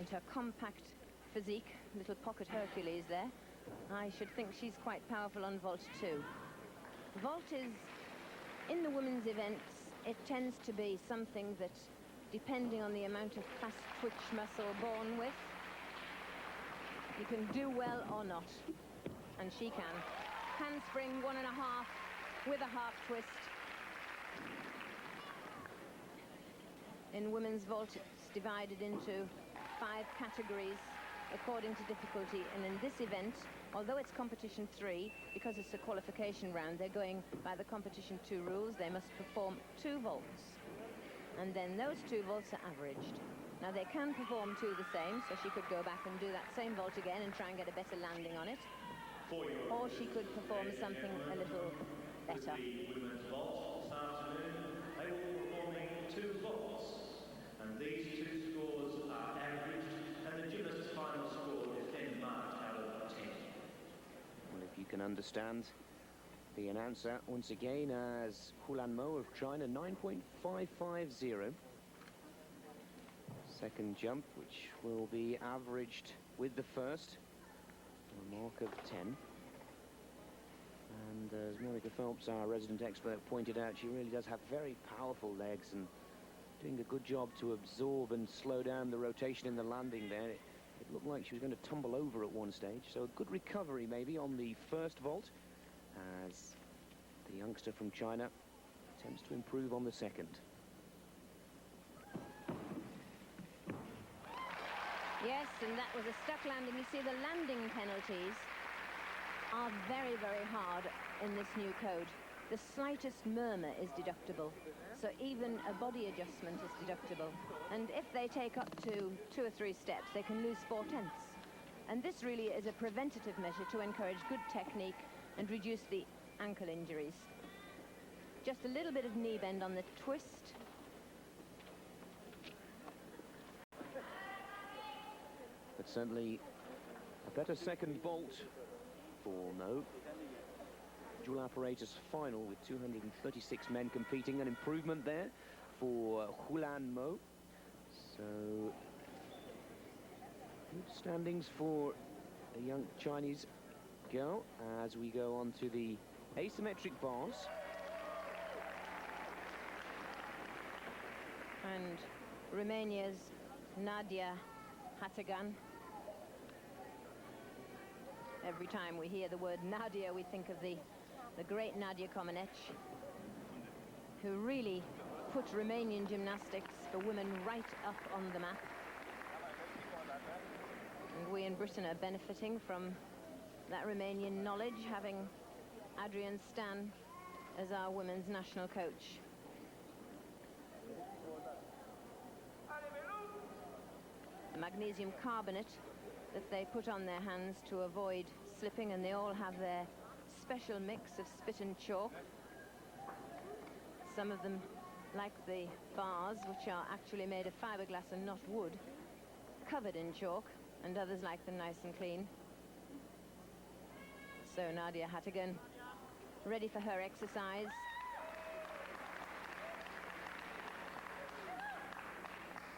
And her compact physique, little pocket Hercules there, I should think she's quite powerful on vault too. Vault is, in the women's events, it tends to be something that, depending on the amount of fast twitch muscle born with, you can do well or not. And she can. Handspring 1.5 with a half twist. In women's vault, it's divided into 5 categories according to difficulty, and in this event, although it's competition 3, because it's a qualification round, they're going by the competition 2 rules. They must perform 2 vaults, and then those 2 vaults are averaged. Now they can perform 2 the same, so she could go back and do that same vault again and try and get a better landing on it, or she could perform something a little better. The women's vault this afternoon, they will be performing 2 vaults, and these 2 scores are averaged, and the gymnast's final score is then marked out of 10. Well, if you can understand the announcer once again as Hulan Mo of China, 9.550. Second jump, which will be averaged with the first, a mark of 10. And as Monica Phelps, our resident expert, pointed out, she really does have very powerful legs and doing a good job to absorb and slow down the rotation in the landing there. It looked like she was going to tumble over at one stage, so a good recovery maybe on the first vault as the youngster from China attempts to improve on the second. Yes, and that was a stuck landing. You see, the landing penalties are very, very hard in this new code. The slightest murmur is deductible, so even a body adjustment is deductible. And if they take up to 2 or 3 steps, they can lose 4/10. And this really is a preventative measure to encourage good technique and reduce the ankle injuries. Just a little bit of knee bend on the twist. But certainly a better second vault for Mo. Dual apparatus final with 236 men competing. An improvement there for Hulan Mo. So good standings for a young Chinese girl as we go on to the asymmetric bars. And Romania's Nadia Hatagan. Every time we hear the word Nadia, we think of the great Nadia Comaneci, who really put Romanian gymnastics for women right up on the map. And we in Britain are benefiting from that Romanian knowledge, having Adrian Stan as our women's national coach. The magnesium carbonate that they put on their hands to avoid slipping, and they all have their special mix of spit and chalk. Some of them, like the bars, which are actually made of fiberglass and not wood, covered in chalk, and others like them nice and clean. So Nadia Hatagan, ready for her exercise.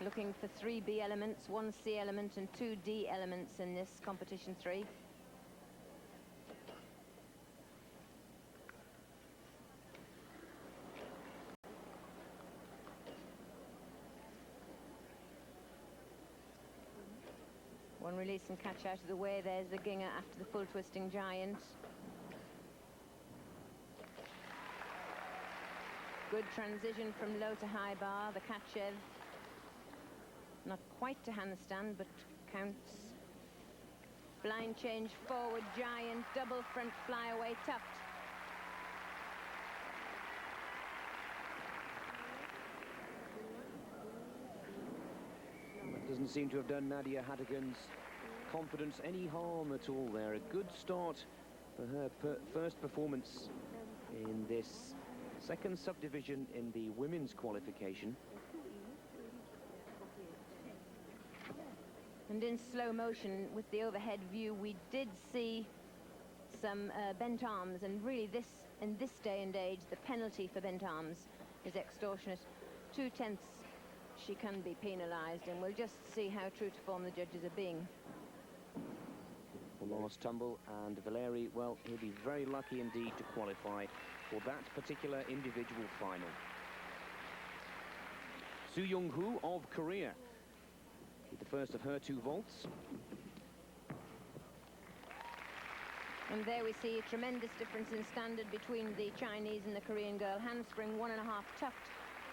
Looking for 3 B elements, 1 C element and 2 D elements in this competition 3. One release and catch out of the way. There's the Ginger after the full twisting giant. Good transition from low to high bar, the Kachev. Not quite to handstand, but counts. Blind change forward giant, double front flyaway tuft. That doesn't seem to have done Nadia Hatagan's confidence any harm at all there. A good start for her first performance in this second subdivision in the women's qualification. And in slow motion with the overhead view, we did see some bent arms, and really in this day and age, the penalty for bent arms is extortionate. 2/10 she can be penalised, and we'll just see how true to form the judges are being. The last tumble, and Valeri, well, he'll be very lucky indeed to qualify for that particular individual final. Soo Young-hoo of Korea with the first of her 2 vaults. And there we see a tremendous difference in standard between the Chinese and the Korean girl. Handspring 1.5 tucked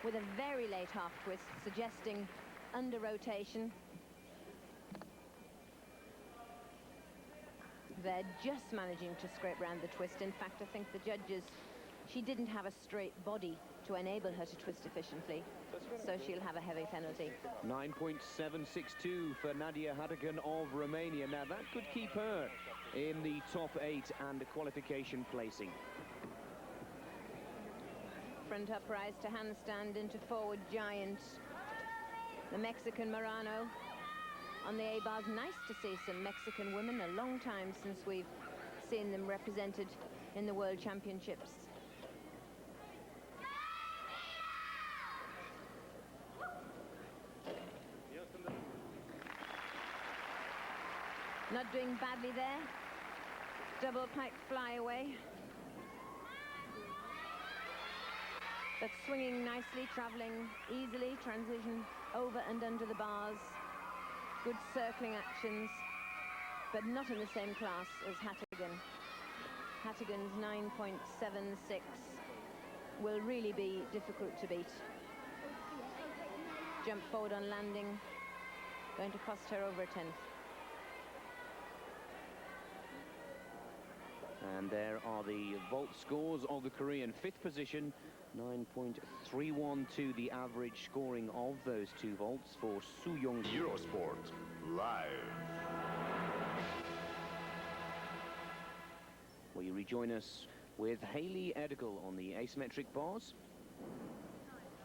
with a very late half twist, suggesting under rotation. They're just managing to scrape round the twist. In fact, I think the judges, she didn't have a straight body to enable her to twist efficiently, so she'll have a heavy penalty. 9.762 for Nadia Hatagan of Romania. Now that could keep her in the top 8 and a qualification placing. Front uprise to handstand into forward giant. The Mexican Morano on the A-bars. Nice to see some Mexican women. A long time since we've seen them represented in the World Championships. Not doing badly there. Double pike fly away. But swinging nicely, travelling easily, transition over and under the bars. Good circling actions, but not in the same class as Hatagan. Hatagan's 9.76 will really be difficult to beat. Jump forward on landing, going to cost her over a 10th. And there are the vault scores of the Korean. 5th position, 9.312, the average scoring of those 2 vaults for Soo Young. Eurosport Live. Will you rejoin us with Hayley Edgell on the asymmetric bars?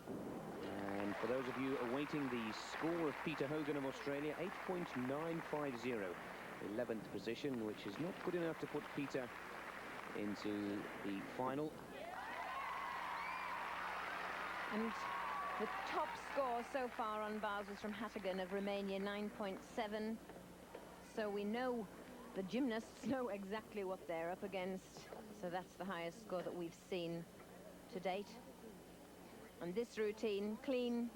And for those of you awaiting the score of Peter Hogan of Australia, 8.950. 11th position, which is not good enough to put Peter into the final. And the top score so far on bars was from Hatagan of Romania, 9.7. So we know, the gymnasts know exactly what they're up against. So that's the highest score that we've seen to date. And this routine, clean,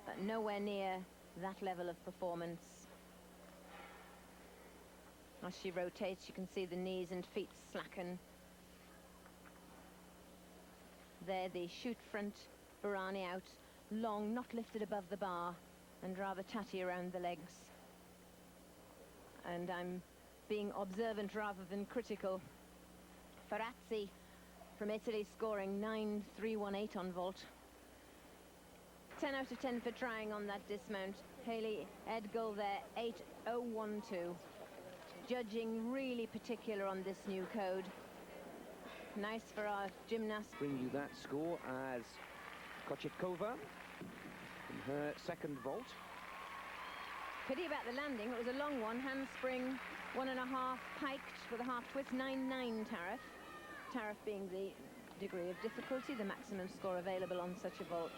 but nowhere near that level of performance. As she rotates, you can see the knees and feet slacken. There, the shoot front Barani out, long, not lifted above the bar, and rather tatty around the legs. And I'm being observant rather than critical. Ferrazzi from Italy scoring 9.318 on vault. 10 out of 10 for trying on that dismount. Hayley Edgell there, 8.012. Judging really particular on this new code. Nice for our gymnast. Bring you that score as Kochetkova in her 2nd vault. Pity about the landing, it was a long one. Handspring 1.5 piked with a half twist, 9.9 tariff. Tariff being the degree of difficulty, the maximum score available on such a vault.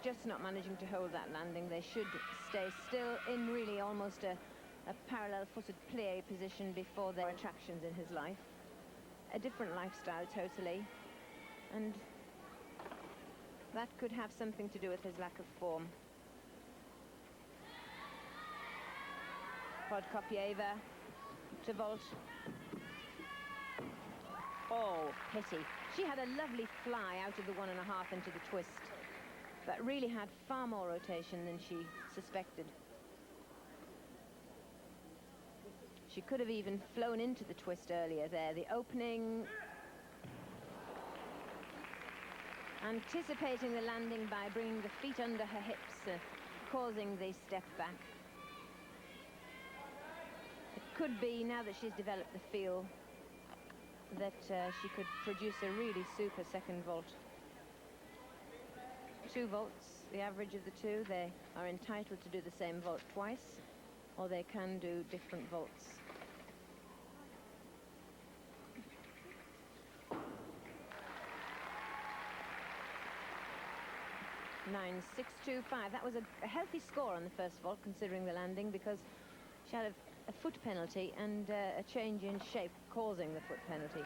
Just not managing to hold that landing. They should stay still in really almost a parallel-footed plie position before their attractions in his life. A different lifestyle totally, and that could have something to do with his lack of form. Podkopieva to vault. Oh, pity. She had a lovely fly out of the 1.5 into the twist, but really had far more rotation than she suspected. She could have even flown into the twist earlier there. The opening, anticipating the landing by bringing the feet under her hips, causing the step back. It could be, now that she's developed the feel, that she could produce a really super 2nd vault. 2 vaults, the average of the 2. They are entitled to do the same vault twice, or they can do different vaults. 9.625. That was a healthy score on the first vault, considering the landing, because she had a foot penalty and a change in shape causing the foot penalty.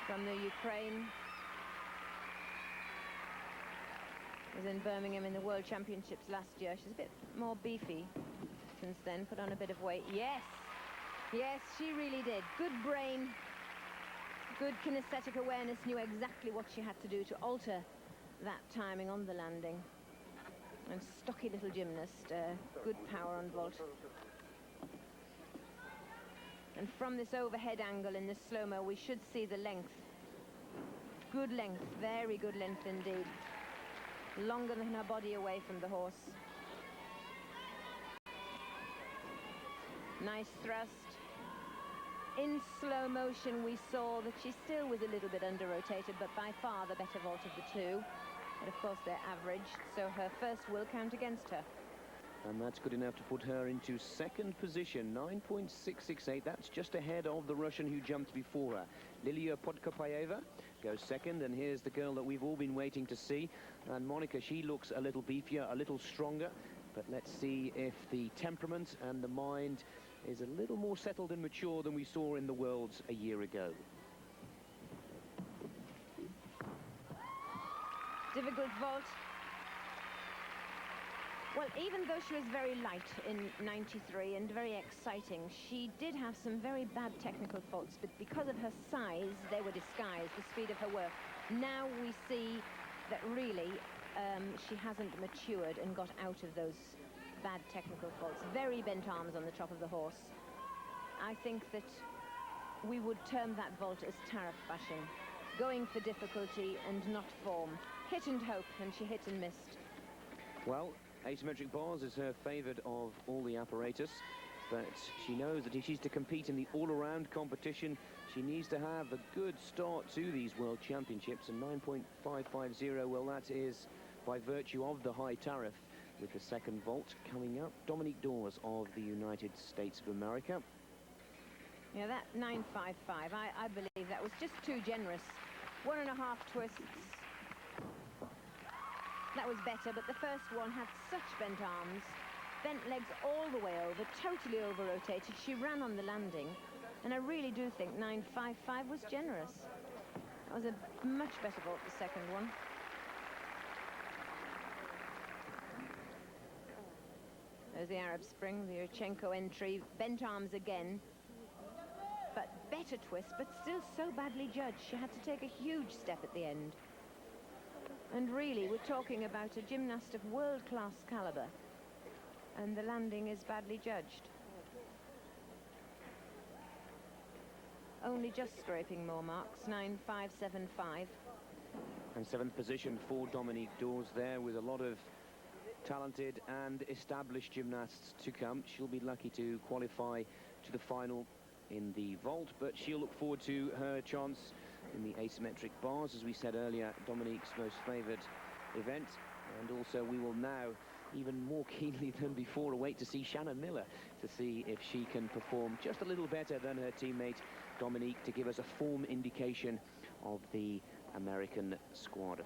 From the Ukraine, was in Birmingham in the World Championships last year. She's a bit more beefy since then, put on a bit of weight. Yes, yes, she really did. Good brain, good kinesthetic awareness, knew exactly what she had to do to alter that timing on the landing. And stocky little gymnast, good power on vault. And from this overhead angle in this slow-mo, we should see the length. Good length, very good length indeed. Longer than her body away from the horse. Nice thrust. In slow motion, we saw that she still was a little bit under-rotated, but by far the better vault of the two. But of course, they're average, so her first will count against her. And that's good enough to put her into second position, 9.668. That's just ahead of the Russian who jumped before her. Lilia Podkopayeva goes second, and here's the girl that we've all been waiting to see. And Monica, she looks a little beefier, a little stronger, but let's see if the temperament and the mind is a little more settled and mature than we saw in the Worlds a year ago. Difficult vault. Well, even though she was very light in 93 and very exciting, she did have some very bad technical faults, but because of her size, they were disguised, the speed of her work. Now we see that really she hasn't matured and got out of those bad technical faults. Very bent arms on the top of the horse. I think that we would term that vault as tariff bashing, going for difficulty and not form. Hit and hope, and she hit and missed. Well, asymmetric bars is her favourite of all the apparatus, but she knows that if she's to compete in the all-around competition, she needs to have a good start to these World Championships, and 9.550, well, that is by virtue of the high tariff. With the second vault coming up, Dominique Dawes of the United States of America. Yeah, that 9.55, I believe that was just too generous. 1.5 twists. That was better, but the first one had such bent arms, bent legs all the way over, totally over-rotated. She ran on the landing, and I really do think 9.55 was generous. That was a much better vault, the second one. There's the Arab Spring, the Yurchenko entry, bent arms again, but better twist, but still so badly judged. She had to take a huge step at the end. And really, we're talking about a gymnast of world-class caliber, and the landing is badly judged. Only just scraping more marks, 9.575. And seventh position for Dominique Dawes there, with a lot of talented and established gymnasts to come. She'll be lucky to qualify to the final in the vault, but she'll look forward to her chance in the asymmetric bars, as we said earlier, Dominique's most favoured event. And also we will now, even more keenly than before, await to see Shannon Miller, to see if she can perform just a little better than her teammate Dominique, to give us a form indication of the American squad.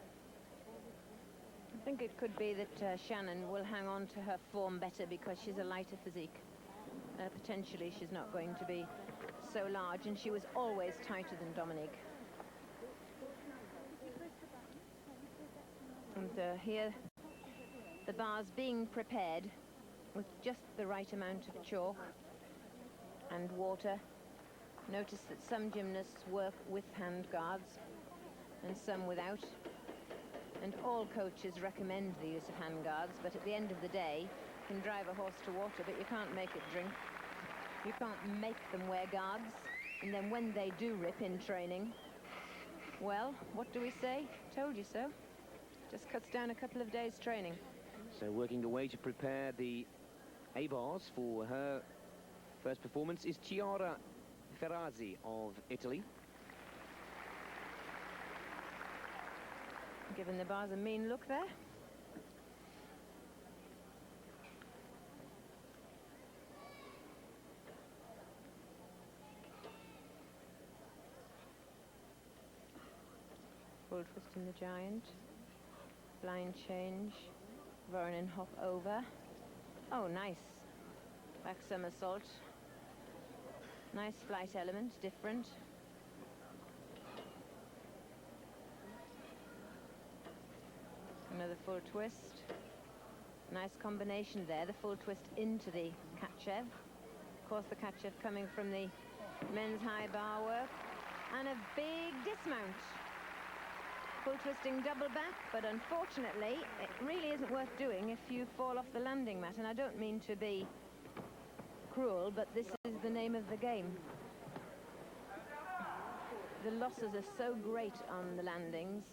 I think it could be that Shannon will hang on to her form better because she's a lighter physique. Potentially she's not going to be so large, and she was always tighter than Dominique. And here the bars being prepared with just the right amount of chalk and water. Notice that some gymnasts work with hand guards and some without. And all coaches recommend the use of hand guards, but at the end of the day, you can drive a horse to water, but you can't make it drink. You can't make them wear guards, and then when they do rip in training, well, what do we say? Told you so. Just cuts down a couple of days' training. So working away to prepare the A-bars for her first performance is Chiara Ferrazzi of Italy. Giving the bars a mean look there. Full twist in the giant. line change. Voronin hop over. Oh, nice. Back somersault. Nice flight element, different. Another full twist. Nice combination there, the full twist into the Kachev. Of course, the Kachev coming from the men's high bar work. And a big dismount. Full twisting double back, but unfortunately, it really isn't worth doing if you fall off the landing mat. And I don't mean to be cruel, but this is the name of the game. The losses are so great on the landings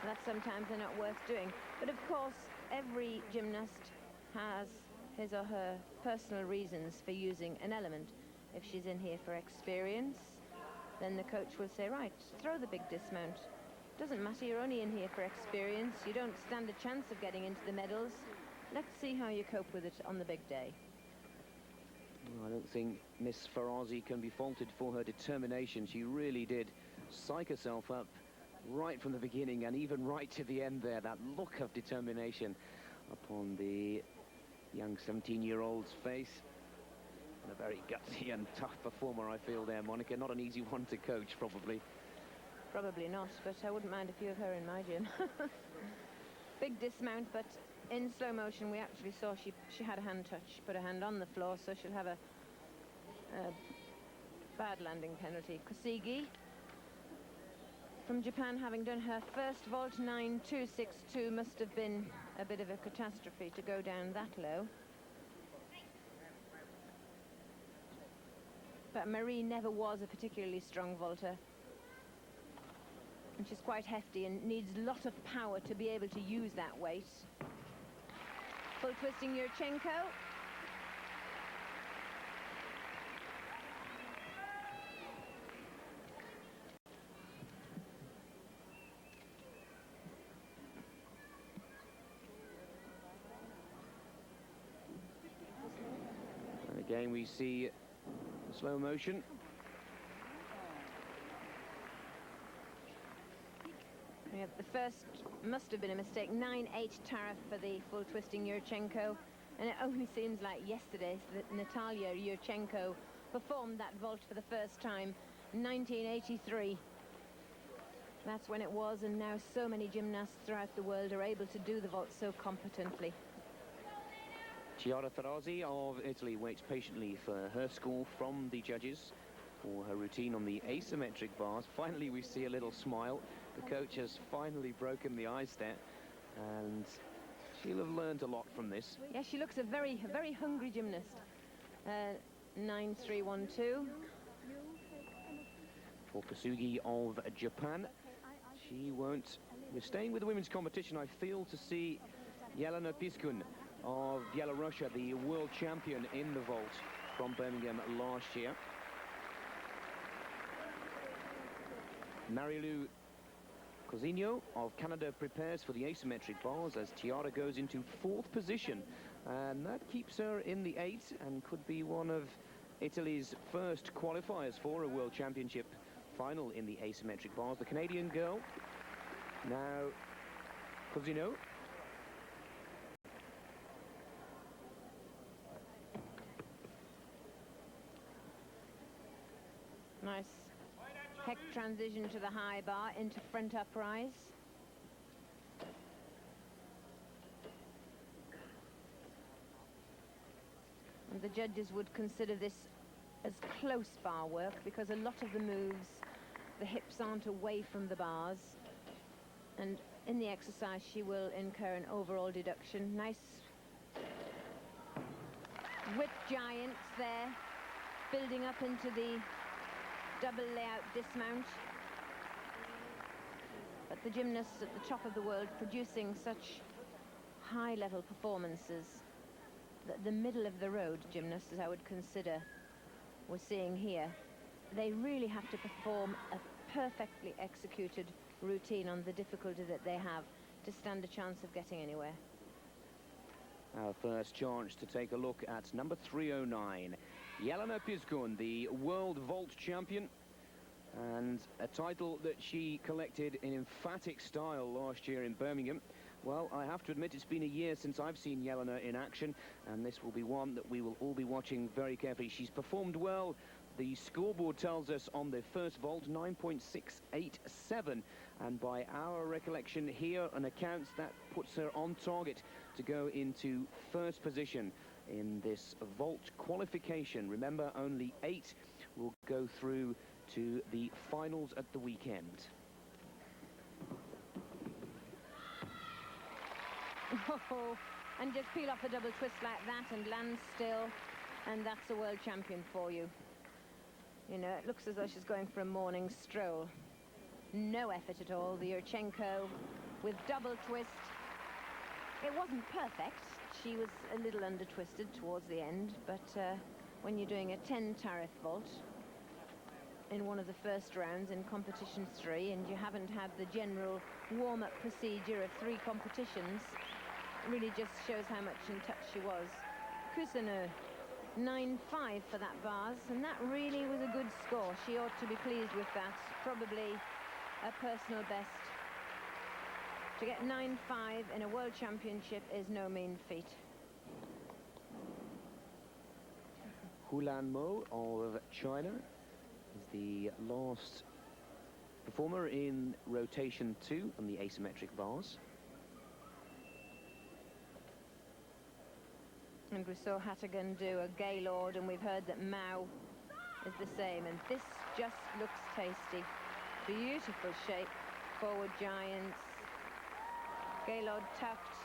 that sometimes they're not worth doing. But of course, every gymnast has his or her personal reasons for using an element. If she's in here for experience, then the coach will say, right, throw the big dismount. Doesn't matter, you're only in here for experience. You don't stand a chance of getting into the medals. Let's see how you cope with it on the big day. I don't think Miss Farazi can be faulted for her determination. She really did psych herself up right from the beginning and even right to the end there. That look of determination upon the young 17-year-old's face. And a very gutsy and tough performer, I feel there, Monica. Not an easy one to coach, probably. Probably not, but I wouldn't mind a few of her in my gym. Big dismount, but in slow motion we actually saw she had a hand touch. She put her hand on the floor, so she'll have a bad landing penalty. Kosigi from Japan, having done her first vault 9.262, must have been a bit of a catastrophe to go down that low. But Marie never was a particularly strong vaulter. And she's quite hefty and needs a lot of power to be able to use that weight. Full twisting Yurchenko. And again, we see slow motion. Yeah, the first must have been a mistake. 9.8 tariff for the full twisting Yurchenko, and it only seems like yesterday that Natalia Yurchenko performed that vault for the first time, 1983. That's when it was, and now so many gymnasts throughout the world are able to do the vault so competently. Chiara Ferrazzi of Italy waits patiently for her score from the judges for her routine on the asymmetric bars. Finally, we see a little smile. The coach has finally broken the ice there, and she'll have learned a lot from this. Yeah, she looks a very hungry gymnast. 9.312. For Kasugi of Japan, she won't. We're staying with the women's competition. I feel to see Yelena Piskun of Belarus, the world champion in the vault from Birmingham last year. Marilu Cousinho of Canada prepares for the asymmetric bars as Chiara goes into 4th position, and that keeps her in the 8 and could be one of Italy's first qualifiers for a World Championship final in the asymmetric bars. The Canadian girl, now Cousinho. Nice heck transition to the high bar into front uprise. And the judges would consider this as close bar work because a lot of the moves, the hips aren't away from the bars. And in the exercise, she will incur an overall deduction. Nice whip giants there, building up into the double layout dismount. But the gymnasts at the top of the world producing such high-level performances that the middle of the road gymnasts, as I would consider we're seeing here, they really have to perform a perfectly executed routine on the difficulty that they have to stand a chance of getting anywhere. Our first chance to take a look at number 309. Yelena Piskun, the world vault champion, and a title that she collected in emphatic style last year in Birmingham. Well, I have to admit it's been a year since I've seen Jelena in action, and this will be one that we will all be watching very carefully. She's performed well. The scoreboard tells us on the first vault 9.687, and by our recollection here and accounts, that puts her on target to go into first position in this vault qualification. Remember, only 8 will go through to the finals at the weekend. Oh, and just peel off a double twist like that and land still, and that's a world champion for you. You know, it looks as though she's going for a morning stroll. No effort at all. The Yurchenko with double twist. It wasn't perfect. She was a little under-twisted towards the end, but when you're doing a 10 tariff vault in one of the first rounds in competition 3, and you haven't had the general warm-up procedure of 3 competitions, it really just shows how much in touch she was. Cousineau, 9.5 for that bars, and that really was a good score. She ought to be pleased with that. Probably a personal best. To get 9.5 in a world championship is no mean feat. Hulan Mo of China is the last performer in rotation 2 on the asymmetric bars. And we saw Hattigan do a Gaylord, and we've heard that Mao is the same, and this just looks tasty. Beautiful shape, forward giants, Gaylord tucked.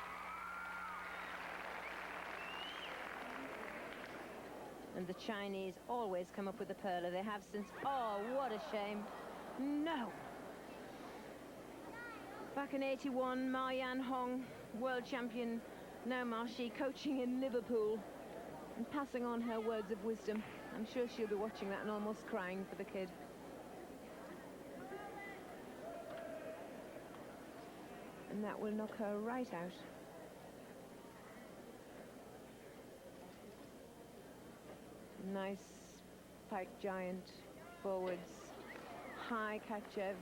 And the Chinese always come up with a perler. They have since, oh, what a shame. No. Back in 81, Ma Yan Hong, world champion, now Ma Shi, coaching in Liverpool and passing on her words of wisdom. I'm sure she'll be watching that and almost crying for the kid. And that will knock her right out. Nice pike giant forwards, high Kachev.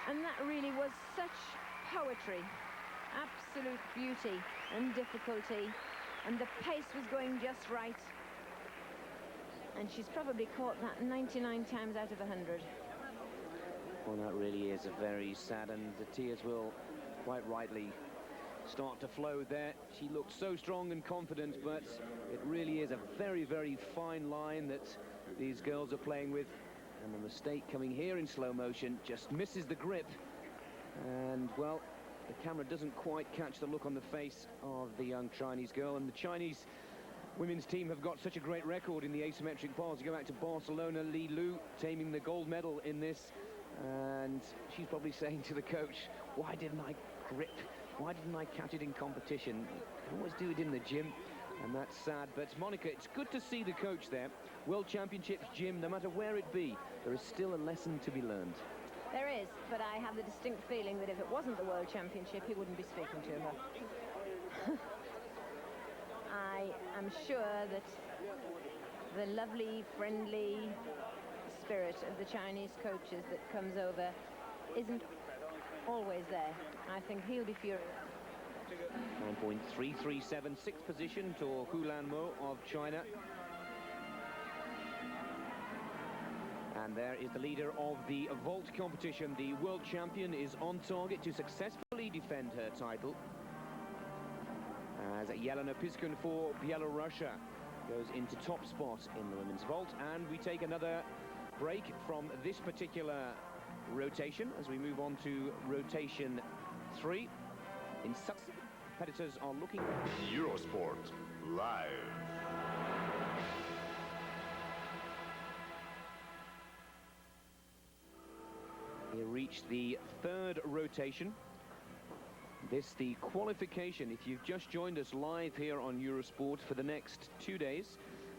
And that really was such poetry, absolute beauty and difficulty, and the pace was going just right. And she's probably caught that 99 times out of 100. Well, that really is a very sad, and the tears will quite rightly start to flow there. She looked so strong and confident, but it really is a very, very fine line that these girls are playing with. And the mistake coming here in slow motion just misses the grip. And, well, the camera doesn't quite catch the look on the face of the young Chinese girl. And the Chinese women's team have got such a great record in the asymmetric bars. You go back to Barcelona, Li Lu taming the gold medal in this. And she's probably saying to the coach, why didn't I grip? Why didn't I catch it in competition? I always do it in the gym. And that's sad. But, Monica, it's good to see the coach there. World Championships, gym, no matter where it be, there is still a lesson to be learned. There is, but I have the distinct feeling that if it wasn't the World Championship, he wouldn't be speaking to her. I am sure that the lovely, friendly spirit of the Chinese coaches that comes over isn't always there. I think he'll be furious. 9.337, sixth position to Hulan Mo of China. And there is the leader of the vault competition. The world champion is on target to successfully defend her title, as Jelena Piskun for Belarusia goes into top spot in the women's vault. And we take another break from this particular rotation as we move on to rotation 3. In such competitors are looking. Eurosport Live. We reached the third rotation. This the qualification. If you've just joined us live here on Eurosport for the next 2 days,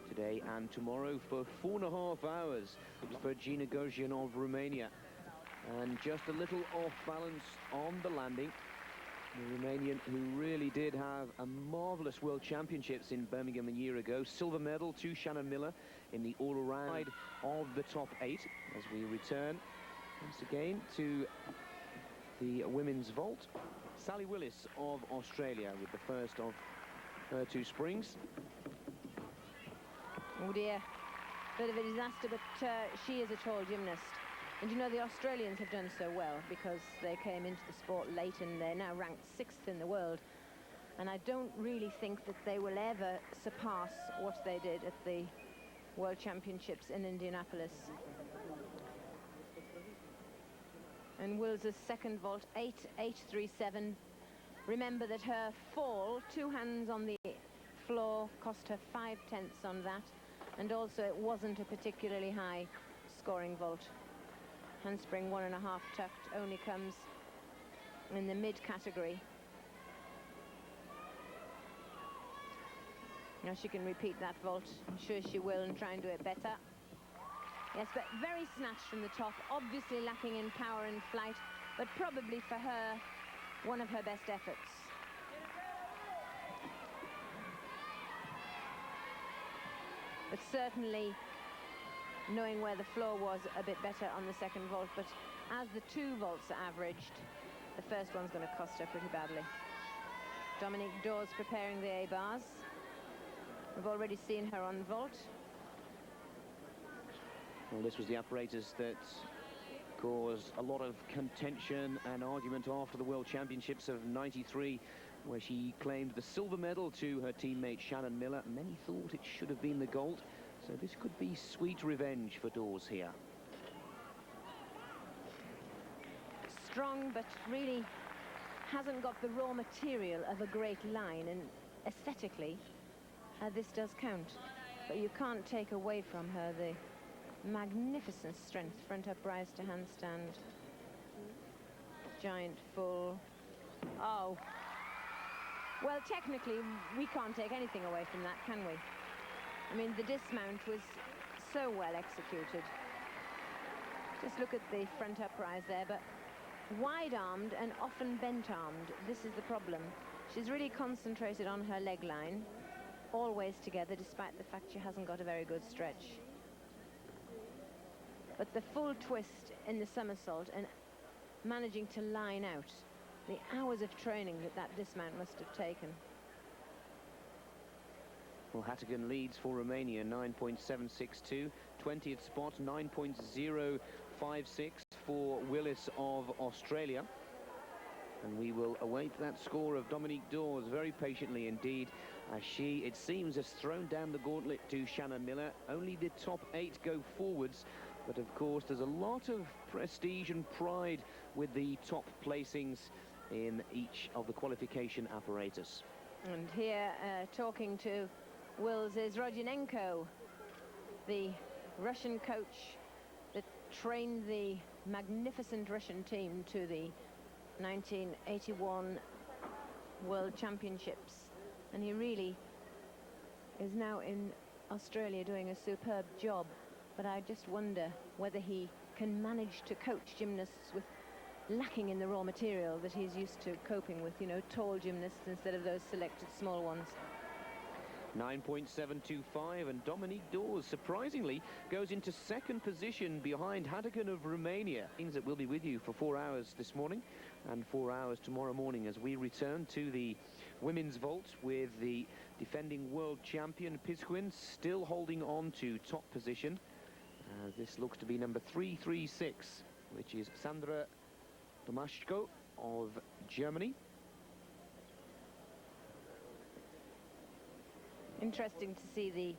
today and tomorrow, for 4.5 hours for Gina Gojin of Romania. And just a little off balance on the landing. The Romanian who really did have a marvellous World Championships in Birmingham a year ago. Silver medal to Shannon Miller in the all-around of the top 8 as we return once again to the women's vault. Sally Willis of Australia with the first of her 2 springs. Oh dear, bit of a disaster, but she is a tall gymnast. And you know, the Australians have done so well because they came into the sport late and they're now ranked 6th in the world. And I don't really think that they will ever surpass what they did at the World Championships in Indianapolis. And Wills's second vault, 8.837. Remember that her fall, 2 hands on the floor, cost her 5/10 on that. And also it wasn't a particularly high scoring vault. Handspring 1.5 tucked only comes in the mid category. Now she can repeat that vault. I'm sure she will, and try and do it better. Yes, but very snatched from the top, obviously lacking in power and flight, but probably for her, one of her best efforts. But certainly knowing where the floor was a bit better on the second vault, but as the 2 vaults are averaged, the first one's going to cost her pretty badly. Dominique Dawes preparing the A-bars. We've already seen her on vault. Well, this was the apparatus that caused a lot of contention and argument after the World Championships of '93, where she claimed the silver medal to her teammate Shannon Miller. Many thought it should have been the gold, so this could be sweet revenge for Dawes here. Strong, but really hasn't got the raw material of a great line, and aesthetically this does count. But you can't take away from her the magnificent strength, front uprise to handstand. Giant full. Oh. Well, technically, we can't take anything away from that, can we? I mean, the dismount was so well executed. Just look at the front uprise there, but wide-armed and often bent-armed. This is the problem. She's really concentrated on her leg line, always together, despite the fact she hasn't got a very good stretch. But the full twist in the somersault and managing to line out, the hours of training that dismount must have taken. Well, Hattigan leads for Romania, 9.762. 20th spot, 9.056 for Willis of Australia. And we will await that score of Dominique Dawes very patiently indeed, as she, it seems, has thrown down the gauntlet to Shannon Miller. Only the top 8 go forwards, but of course there's a lot of prestige and pride with the top placings in each of the qualification apparatus. And here, talking to Wills is Rodionenko, the Russian coach that trained the magnificent Russian team to the 1981 World Championships. And he really is now in Australia doing a superb job. But I just wonder whether he can manage to coach gymnasts with lacking in the raw material that he's used to coping with, you know, tall gymnasts instead of those selected small ones. 9.725, and Dominique Dawes surprisingly goes into second position behind Hattigan of Romania. Means that we'll be with you for 4 hours this morning and 4 hours tomorrow morning as we return to the women's vault with the defending world champion Pizquin still holding on to top position. This looks to be number 336, which is Sandra Domashko of Germany. Interesting to see the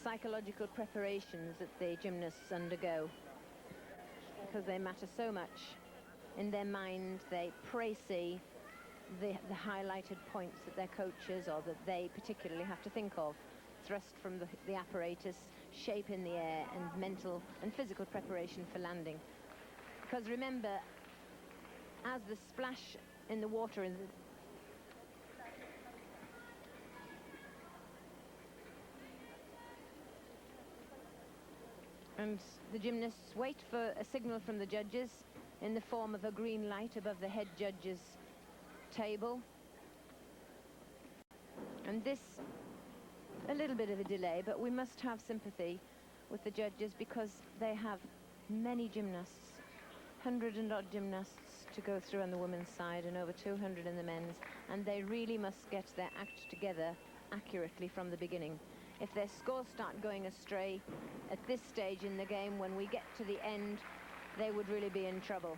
psychological preparations that the gymnasts undergo, because they matter so much. In their mind, they see the highlighted points that their coaches or that they particularly have to think of. Thrust from the apparatus, shape in the air, and mental and physical preparation for landing. Because remember, as the splash in the water in the and the gymnasts wait for a signal from the judges in the form of a green light above the head judge's table. And this, a little bit of a delay, but we must have sympathy with the judges because they have many gymnasts, 100 and odd gymnasts to go through on the women's side and over 200 in the men's, and they really must get their act together accurately from the beginning. If their scores start going astray at this stage in the game, when we get to the end, they would really be in trouble.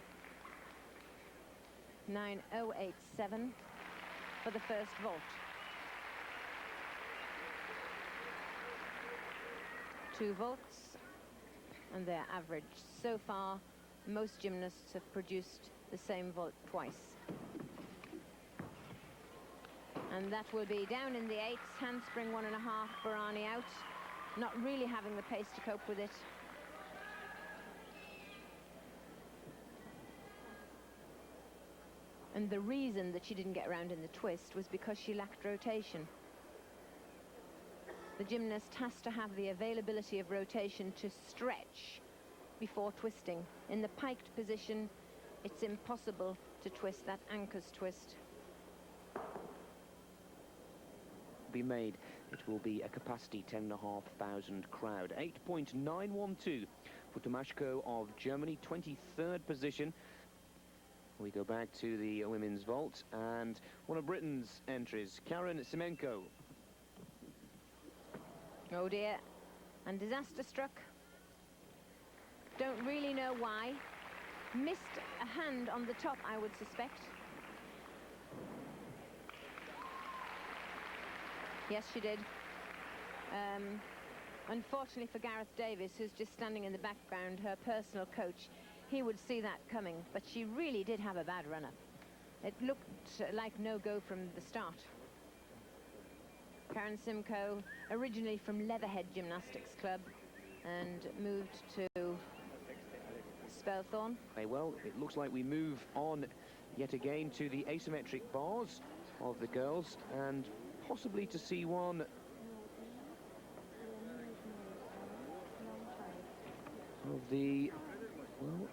9.087 for the first vault. 2 vaults, and their average. So far, most gymnasts have produced the same vault twice. And that will be down in the 8s, handspring 1.5, Barani out, not really having the pace to cope with it. And the reason that she didn't get around in the twist was because she lacked rotation. The gymnast has to have the availability of rotation to stretch before twisting. In the piked position, it's impossible to twist that anchor's twist. Be made. It will be a capacity 10,500 crowd. 8.912 for Tomaszko of Germany, 23rd position. We go back to the women's vault, and one of Britain's entries, Karen Semenko. Oh dear, and disaster struck. Don't really know why. Missed a hand on the top, I would suspect. Yes, she did. Unfortunately for Gareth Davis, who's just standing in the background, her personal coach, he would see that coming, but she really did have a bad run-up. It looked like no-go from the start. Karen Simcoe, originally from Leatherhead Gymnastics Club, and moved to Spelthorne. Well, it looks like we move on yet again to the asymmetric bars of the girls, and possibly to see one of the, well,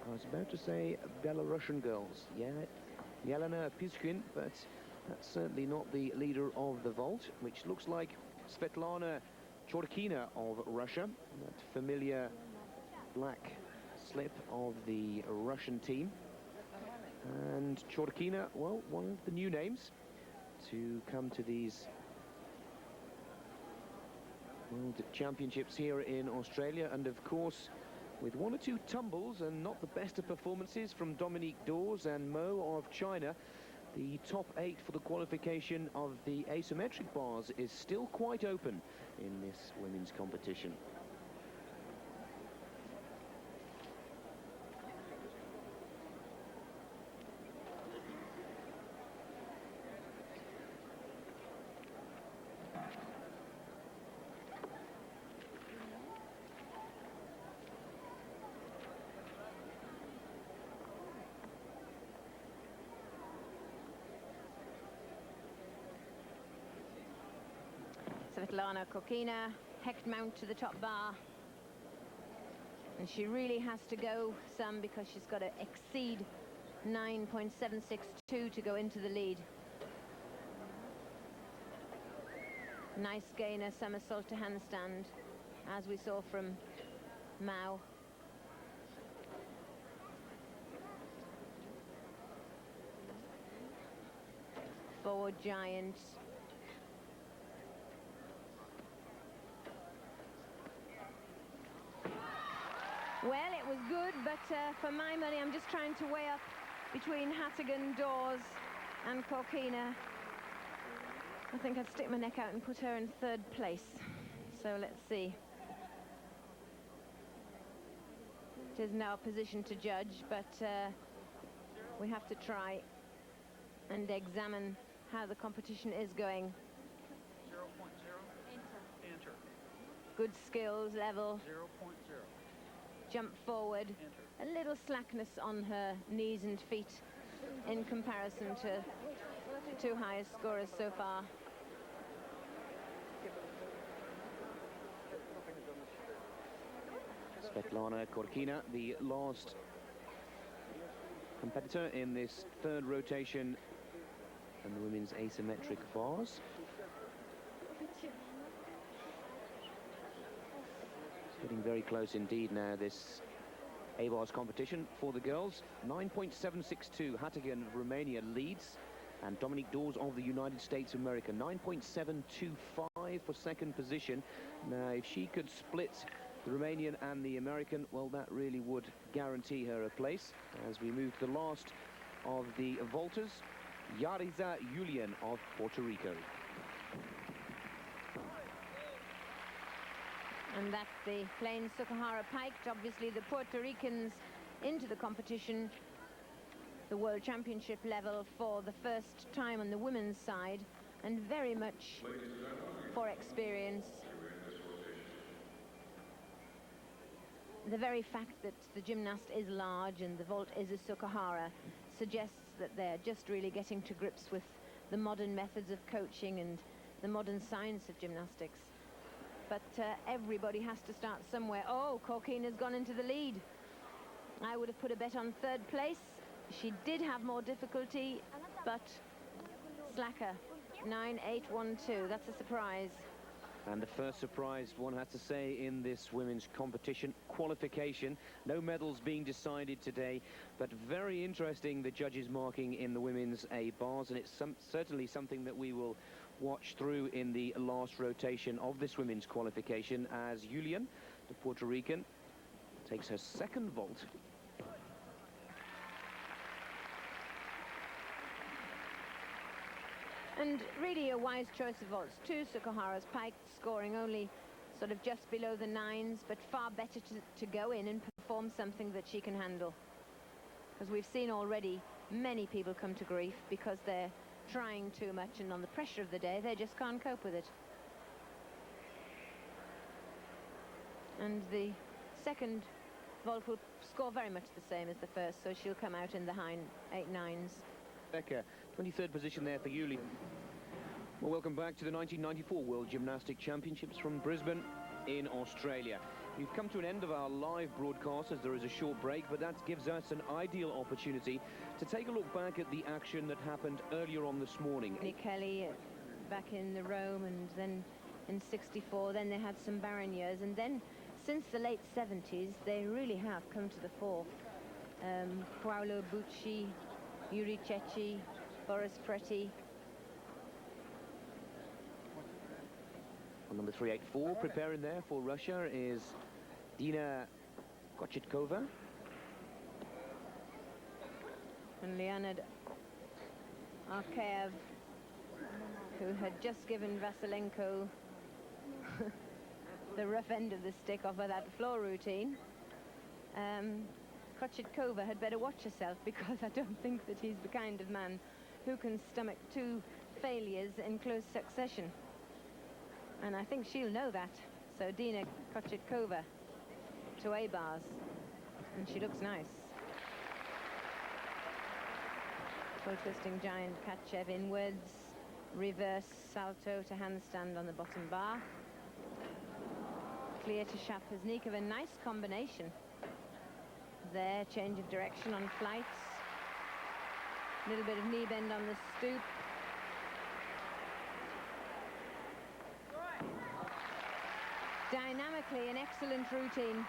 I was about to say Belarusian girls. Yeah, Yelena Pizkin, but that's certainly not the leader of the vault, which looks like Svetlana Chorkina of Russia, that familiar black slip of the Russian team. And Chorkina, well, one of the new names to come to these World Championships here in Australia, and of course with 1 or 2 tumbles and not the best of performances from Dominique Dawes and Mo of China, the top 8 for the qualification of the asymmetric bars is still quite open in this women's competition. Svetlana Chorkina, hecht mount to the top bar. And she really has to go some because she's got to exceed 9.762 to go into the lead. Nice gainer, somersault to handstand, as we saw from Mao. Forward giant. Well, it was good, but for my money, I'm just trying to weigh up between Hattigan, Dawes and Chorkina. I think I'd stick my neck out and put her in 3rd place. So let's see. It is now a position to judge, but we have to try and examine how the competition is going. 0.0. Enter. Good skills level. 0.0. Jump forward. Enter. A little slackness on her knees and feet in comparison to the 2 highest scorers so far. Svetlana Chorkina, the last competitor in this 3rd rotation and the women's asymmetric bars. It's getting very close indeed now, this A-bars competition for the girls. 9.762, Hatigan of Romania leads, and Dominique Dawes of the United States of America. 9.725 for second position. Now, if she could split the Romanian and the American, well, that really would guarantee her a place. As we move to the last of the vaulters, Yariza Julian of Puerto Rico. And that's the plain Sukahara piked. Obviously, the Puerto Ricans into the competition, the World Championship level, for the first time on the women's side, and very much for experience. The very fact that the gymnast is large and the vault is a Sukahara suggests that they're just really getting to grips with the modern methods of coaching and the modern science of gymnastics. But everybody has to start somewhere. Oh, Corkine has gone into the lead. I would have put a bet on third place. She did have more difficulty, but slacker, 9.812. That's a surprise. And the first surprise, one has to say, in this women's competition qualification. No medals being decided today, but very interesting, the judges marking in the women's A-bars, and it's certainly something that we will watch through in the last rotation of this women's qualification, as Julian, the Puerto Rican, takes her second vault. And really a wise choice of vaults. Two Sukaharas piked, scoring only sort of just below the nines, but far better to go in and perform something that she can handle. Because we've seen already many people come to grief because they're trying too much, and on the pressure of the day they just can't cope with it. And the second vault will score very much the same as the first, so she'll come out in the high 8.9s. Becker, 23rd position there for Yuli. Well, welcome back to the 1994 World Gymnastic Championships from Brisbane in Australia. We've come to an end of our live broadcast as there is a short break, but that gives us an ideal opportunity to take a look back at the action that happened earlier on this morning. Nick Kelly back in the Rome, and then in 64, then they had some barren years, and then since the late 70s they really have come to the fore. Paolo Bucci, Yuri Cecchi, Boris Preti. On number 384, preparing there for Russia is Dina Kochetkova. And Leonid Arkeev, who had just given Vasilenko the rough end of the stick off of that floor routine. Kochetkova had better watch herself, because I don't think that he's the kind of man who can stomach two failures in close succession. And I think she'll know that. So Dina Kochetkova to A-bars. And she looks nice. Full twisting giant Katchev inwards. Reverse salto to handstand on the bottom bar. Clear to Shapaznikova. Nice combination. There, change of direction on flights. A little bit of knee bend on the stoop. Dynamically, an excellent routine.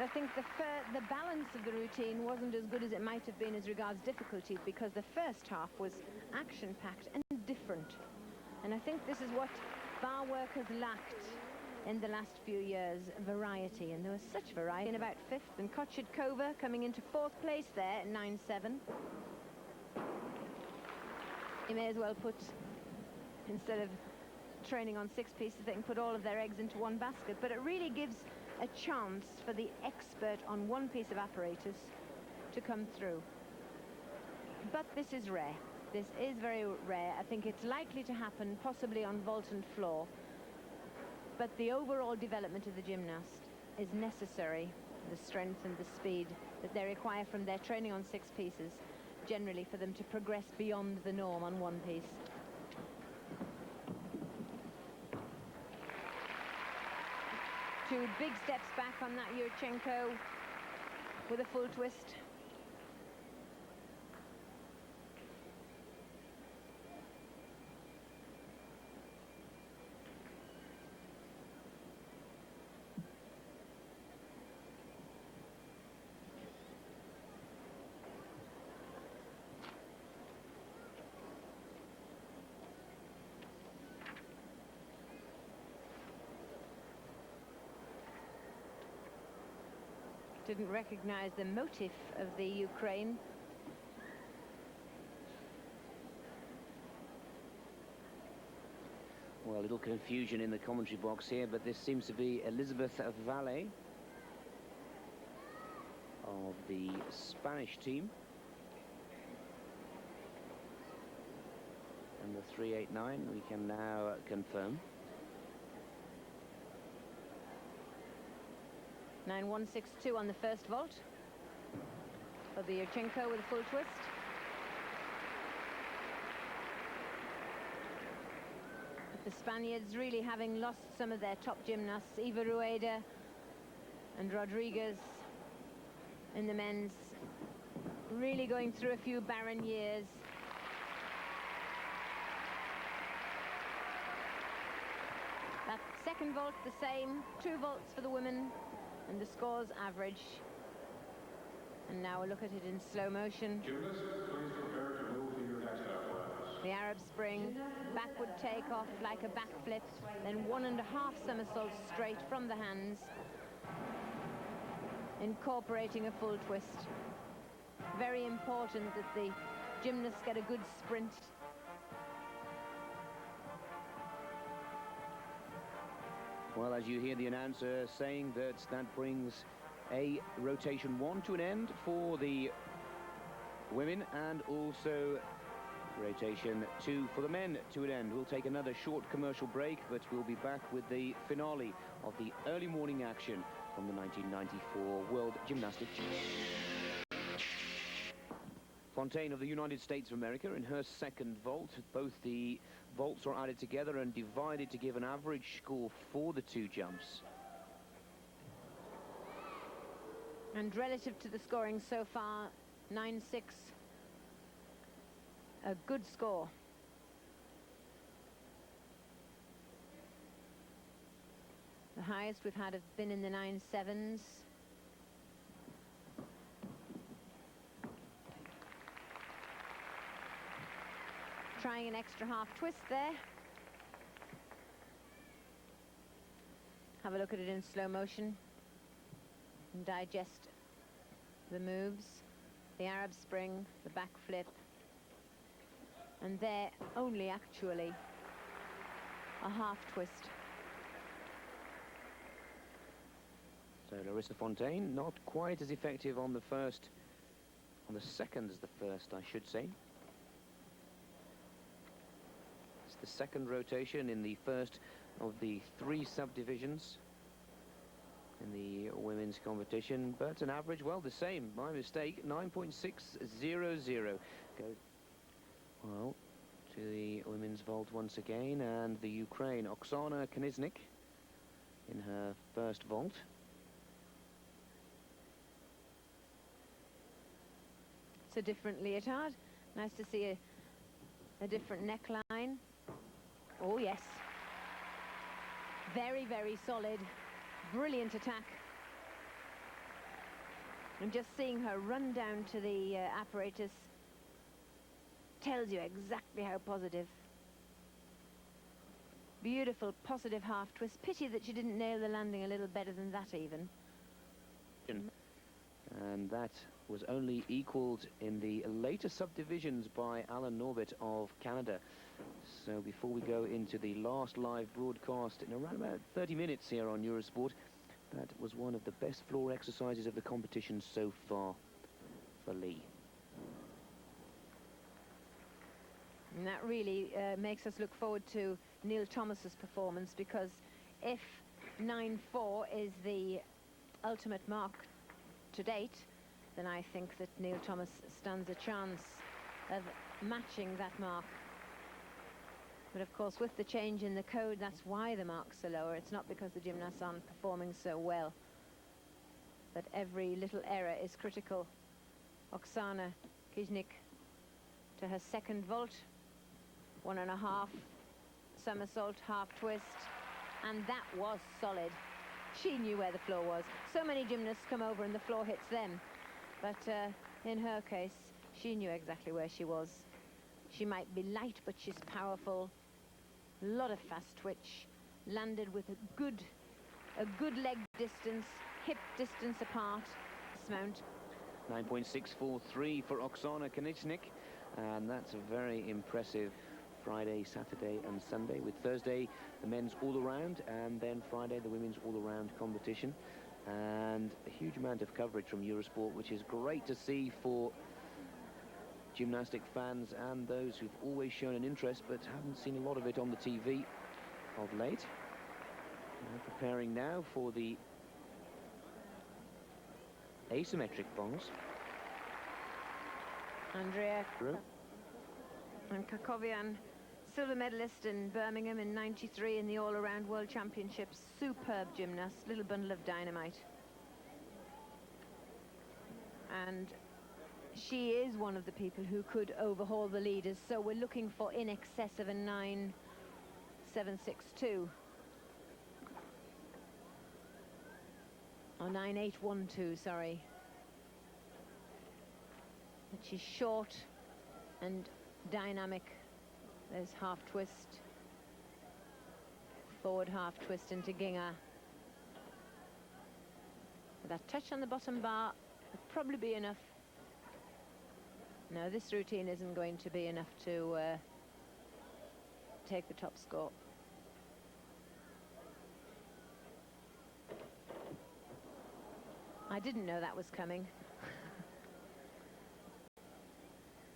I think the balance of the routine wasn't as good as it might have been as regards difficulty, because the first half was action-packed and different. And I think this is what bar work has lacked in the last few years, variety, and there was such variety in about fifth. And Kochetkova coming into fourth place there at 9.7. You may as well put, instead of training on 6 pieces, they can put all of their eggs into one basket. But it really gives a chance for the expert on one piece of apparatus to come through. But this is rare. This is very rare. I think it's likely to happen possibly on vault and floor. But the overall development of the gymnast is necessary, the strength and the speed that they require from their training on 6 pieces, generally, for them to progress beyond the norm on one piece. Two big steps back on that Yurchenko with a full twist. Didn't recognize the motif of the Ukraine. Well, a little confusion in the commentary box here, but this seems to be Elizabeth Valle of the Spanish team. And the 389 we can now confirm. 9.162 on the first vault for the Yurchenko with a full twist. But the Spaniards really having lost some of their top gymnasts, Eva Rueda and Rodriguez in the men's, really going through a few barren years. That second vault the same, 2 vaults for the women, and the scores average. And now we'll look at it in slow motion. Gymnasts, please prepare to move to your next apparatus. The Arab Spring, backward takeoff like a backflip, then 1.5 somersaults straight from the hands, incorporating a full twist. Very important that the gymnasts get a good sprint. Well, as you hear the announcer saying that brings a rotation 1 to an end for the women, and also rotation 2 for the men to an end. We'll take another short commercial break, but we'll be back with the finale of the early morning action from the 1994 World Gymnastics. Fontaine of the United States of America in her second vault. Both the vaults are added together and divided to give an average score for the 2 jumps. And relative to the scoring so far, 9.6, a good score. The highest we've had have been in the 9.7s. Trying an extra half twist there. Have a look at it in slow motion and digest the moves. The Arab Spring, the back flip, and there only actually a half twist. So Larissa Fontaine not quite as effective on the second as the first, I should say. It's the second rotation in the first of the 3 subdivisions in the women's competition, but an average, well, the same. My mistake, 9.600. Goes well to the women's vault once again, and the Ukraine, Oksana Kniznik in her first vault. It's a different leotard. Nice to see a different neckline. Oh yes, very, very solid. Brilliant attack. And just seeing her run down to the apparatus tells you exactly how positive. Beautiful, positive half twist. Pity that she didn't nail the landing a little better than that even. And that was only equaled in the later subdivisions by Alan Norbert of Canada. So before we go into the last live broadcast in around about 30 minutes here on Eurosport, that was one of the best floor exercises of the competition so far for Lee. And that really makes us look forward to Neil Thomas's performance, because if 9.4 is the ultimate mark to date, then I think that Neil Thomas stands a chance of matching that mark. But of course, with the change in the code, that's why the marks are lower. It's not because the gymnasts aren't performing so well, but every little error is critical. Oksana Kniznik to her second vault, 1.5 somersault, half twist, and that was solid. She knew where the floor was. So many gymnasts come over and the floor hits them, but in her case, she knew exactly where she was. She might be light, but she's powerful. A lot of fast twitch, landed with a good leg distance, hip distance apart, dismount. 9.643 for Oksana Koniecznik, and that's a very impressive Friday, Saturday and Sunday, with Thursday the men's all-around and then Friday the women's all-around competition. And a huge amount of coverage from Eurosport, which is great to see for gymnastic fans and those who've always shown an interest but haven't seen a lot of it on the TV of late. We're preparing now for the asymmetric bars. Andrea and Kakovian, silver medalist in Birmingham in '93 in the all-around World Championships. Superb gymnast, little bundle of dynamite. And she is one of the people who could overhaul the leaders, so we're looking for in excess of a 9.762. Or 9.812, sorry. But she's short and dynamic. There's half twist, forward half twist into Ginga. That touch on the bottom bar would probably be enough. No, this routine isn't going to be enough to take the top score. I didn't know that was coming.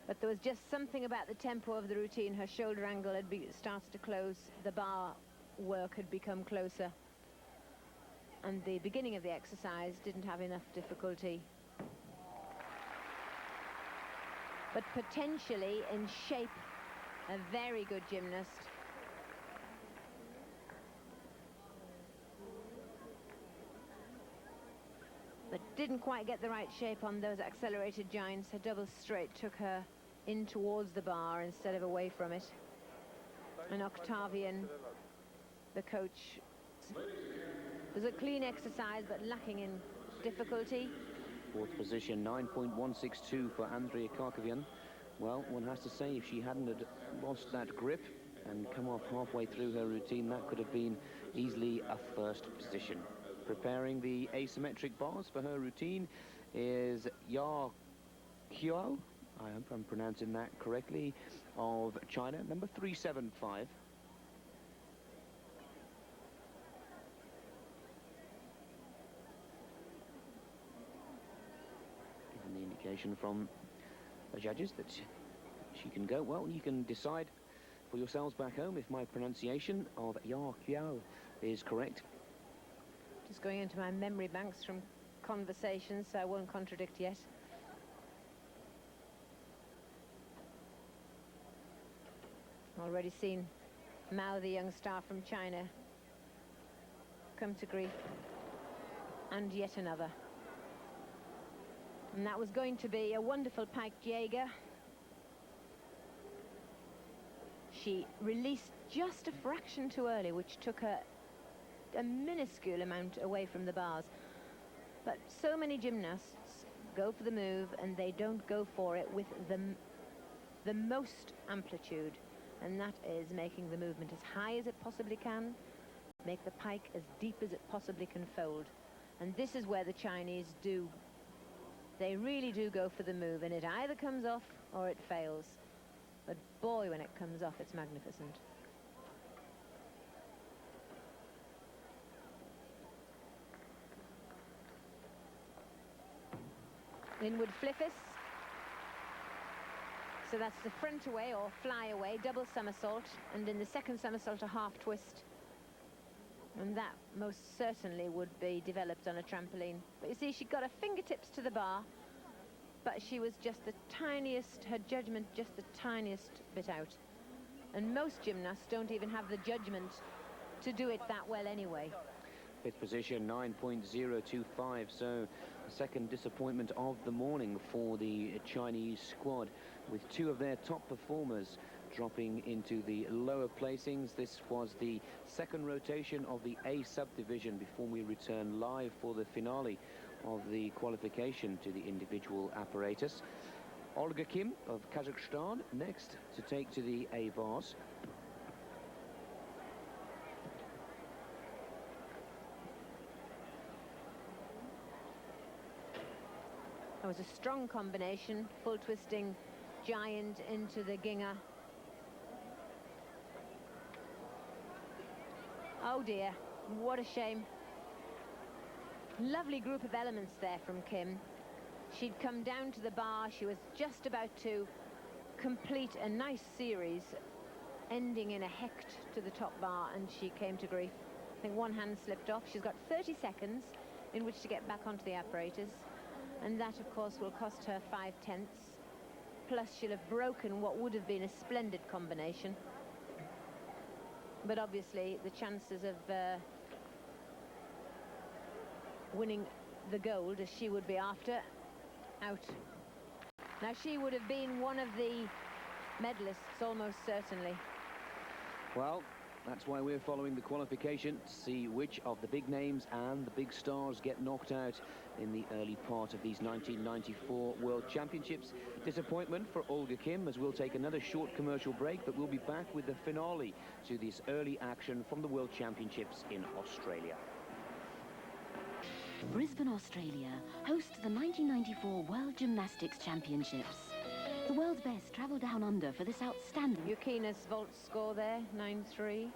But there was just something about the tempo of the routine. Her shoulder angle had started to close. The bar work had become closer. And the beginning of the exercise didn't have enough difficulty. But potentially in shape, a very good gymnast. But didn't quite get the right shape on those accelerated giants. Her double straight took her in towards the bar instead of away from it. And Octavian, the coach, was a clean exercise but lacking in difficulty. Fourth position, 9.162 for Andrea Karkovian. Well, one has to say, if she hadn't had lost that grip and come off halfway through her routine, that could have been easily a first position. Preparing the asymmetric bars for her routine is Ya Qiao, I hope I'm pronouncing that correctly, of China, number 375. And the indication from the judges that she can go. Well, you can decide for yourselves back home if my pronunciation of Ya Qiao is correct. Just going into my memory banks from conversations, so I won't contradict yet. Already seen Mao, the young star from China, come to grief. And yet another. And that was going to be a wonderful piked Jaeger. She released just a fraction too early, which took her a minuscule amount away from the bars. But so many gymnasts go for the move and they don't go for it with the most amplitude, and that is making the movement as high as it possibly can, make the pike as deep as it possibly can fold. And this is where the Chinese do, they really do go for the move, and it either comes off or it fails. But boy, when it comes off, it's magnificent. Inward fliffus. So that's the front away or fly away, double somersault, and in the second somersault a half twist. And that most certainly would be developed on a trampoline. But you see, she got her fingertips to the bar, but she was just the tiniest, her judgment just the tiniest bit out. And most gymnasts don't even have the judgment to do it that well anyway. Fifth position, 9.025, so the second disappointment of the morning for the Chinese squad, with two of their top performers dropping into the lower placings. This was the second rotation of the A subdivision before we return live for the finale of the qualification to the individual apparatus. Olga Kim of Kazakhstan next to take to the A bars. That was a strong combination, full twisting giant into the ginger. Oh dear, what a shame. Lovely group of elements there from Kim. She'd come down to the bar, she was just about to complete a nice series, ending in a hecht to the top bar, and she came to grief. I think one hand slipped off. She's got 30 seconds in which to get back onto the apparatus, and that of course will cost her 5/10, plus she'll have broken what would have been a splendid combination. But obviously the chances of winning the gold, as she would be after, out. Now she would have been one of the medalists almost certainly. Well, that's why we're following the qualification to see which of the big names and the big stars get knocked out in the early part of these 1994 World Championships. Disappointment for Olga Kim, as we'll take another short commercial break, but we'll be back with the finale to this early action from the World Championships in Australia. Brisbane, Australia hosts the 1994 World Gymnastics Championships. The world's best travel down under for this outstanding... Yukina's vault score there, 9-3.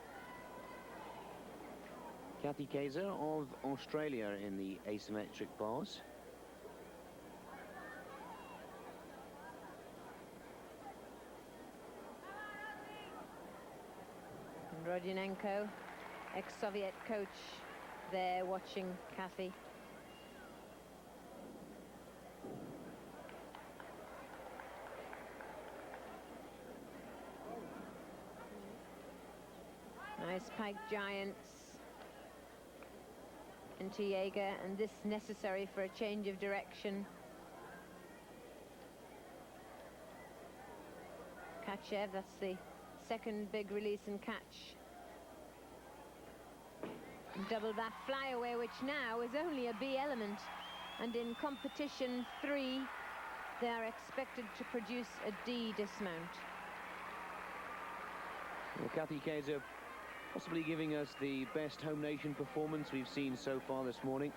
Kathy Kaiser of Australia in the asymmetric bars. And Rodionenko, ex-Soviet coach, there watching Kathy. Nice pike giants into Jaeger, and this necessary for a change of direction. Kachev, that's the second big release and catch. And double back flyaway, which now is only a B element, and in competition 3 they are expected to produce a D dismount. Well, Kathy Kaiser possibly giving us the best home nation performance we've seen so far this morning,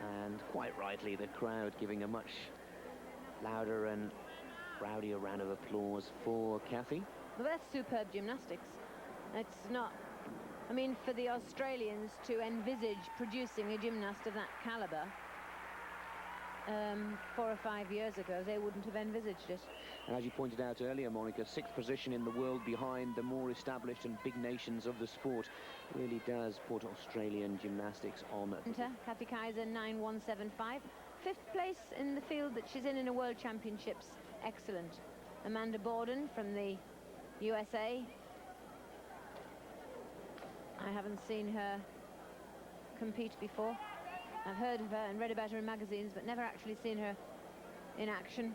and quite rightly the crowd giving a much louder and rowdier round of applause for Kathy. Well, that's superb gymnastics. It's not, I mean, for the Australians to envisage producing a gymnast of that caliber 4 or 5 years ago, they wouldn't have envisaged it. And as you pointed out earlier, Monica, 6th position in the world behind the more established and big nations of the sport really does put Australian gymnastics on. Kathy Kaiser, 9.175. 5th place in the field that she's in a World Championships. Excellent. Amanda Borden from the USA. I haven't seen her compete before. I've heard of her and read about her in magazines, but never actually seen her in action.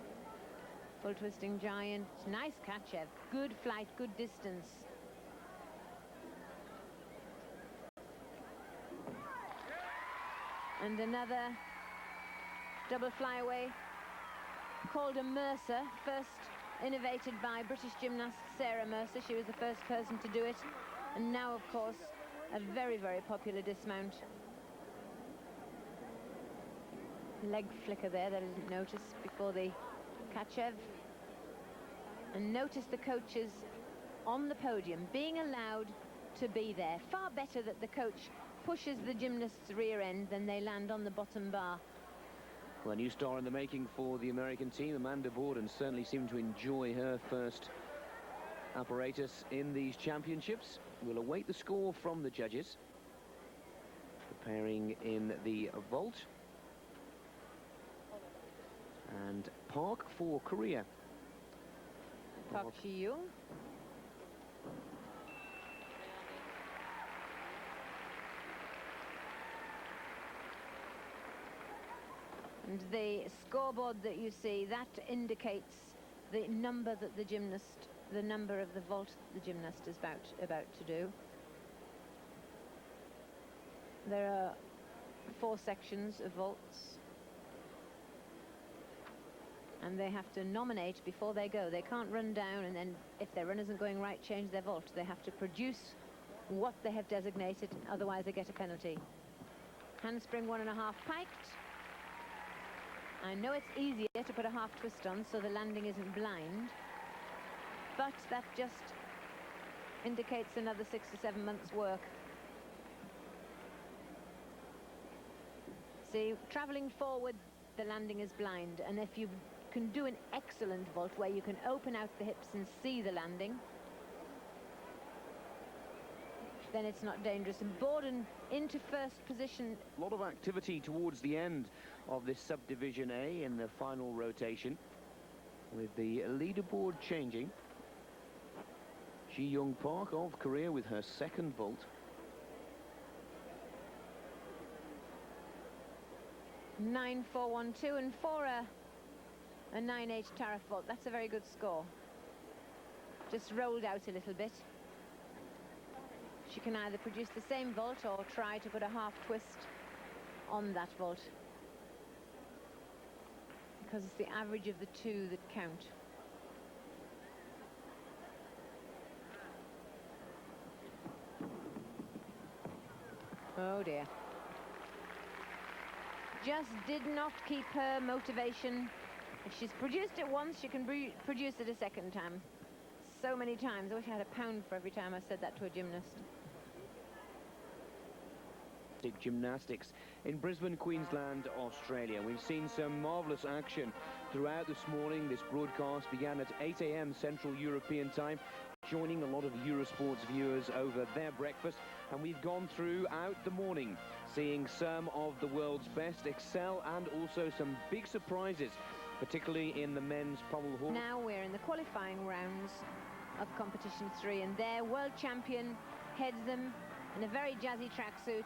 Full twisting giant. Nice catch, Ev. Good flight, good distance. And another double flyaway called a Mercer, first innovated by British gymnast Sarah Mercer. She was the first person to do it, and now of course a very, very popular dismount. Leg flicker there that I didn't notice before the Kachev. And notice the coaches on the podium being allowed to be there. Far better that the coach pushes the gymnast's rear end than they land on the bottom bar. Well, a new star in the making for the American team. Amanda Borden certainly seemed to enjoy her first apparatus in these championships. We'll await the score from the judges. Preparing in the vault. And Park for Korea. Park Ji-young. And the scoreboard that you see, that indicates the number that the gymnast, the number of the vault the gymnast is about to do. There are 4 sections of vaults, and they have to nominate before they go. They can't run down and then, if their run isn't going right, change their vault. They have to produce what they have designated, otherwise they get a penalty. Handspring 1.5 piked. I know it's easier to put a half twist on so the landing isn't blind, but that just indicates another 6 to 7 months work. See, traveling forward, the landing is blind, and if you can do an excellent vault where you can open out the hips and see the landing, then it's not dangerous. And Borden into first position. A lot of activity towards the end of this subdivision A in the final rotation, with the leaderboard changing. Ji Young Park of Korea with her second vault. Nine, 4, 1, 2, and for a 9H tariff vault, that's a very good score. Just rolled out a little bit. She can either produce the same vault or try to put a half twist on that vault, because it's the average of the two that count. Oh dear. Just did not keep her motivation. If she's produced it once, she can produce it a second time. So many times. I wish I had £1 for every time I said that to a gymnast. Gymnastics in Brisbane, Queensland, Australia. We've seen some marvellous action throughout this morning. This broadcast began at 8 a.m. Central European time, joining a lot of Eurosport's viewers over their breakfast, and we've gone throughout the morning seeing some of the world's best excel and also some big surprises, particularly in the men's pommel horse. Now we're in the qualifying rounds of competition 3, and their world champion heads them in a very jazzy tracksuit,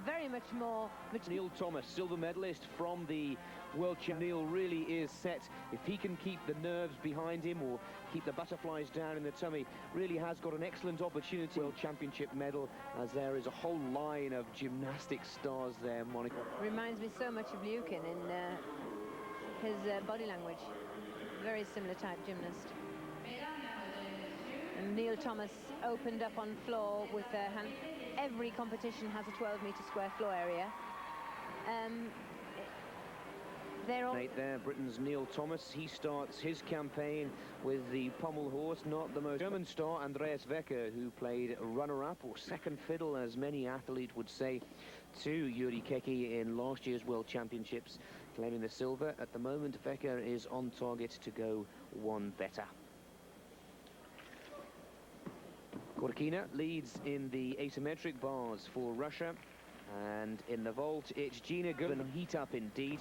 very much more... Neil Thomas, silver medalist from the World Championship. Neil really is set. If he can keep the nerves behind him or keep the butterflies down in the tummy, really has got an excellent opportunity. World Championship medal, as there is a whole line of gymnastics stars there, Monica. Reminds me so much of Lukin in his body language. Very similar type gymnast. And Neil Thomas opened up on floor with their hand. Every competition has a 12-metre square floor area. They're all... Right there, Britain's Neil Thomas. He starts his campaign with the pommel horse, not the most. German star Andreas Wecker, who played runner-up or second fiddle, as many athletes would say, to Yuri Keki in last year's World Championships, claiming the silver. At the moment, Wecker is on target to go one better. Korkina leads in the asymmetric bars for Russia, and in the vault it's Gina Gulin. Heat up indeed,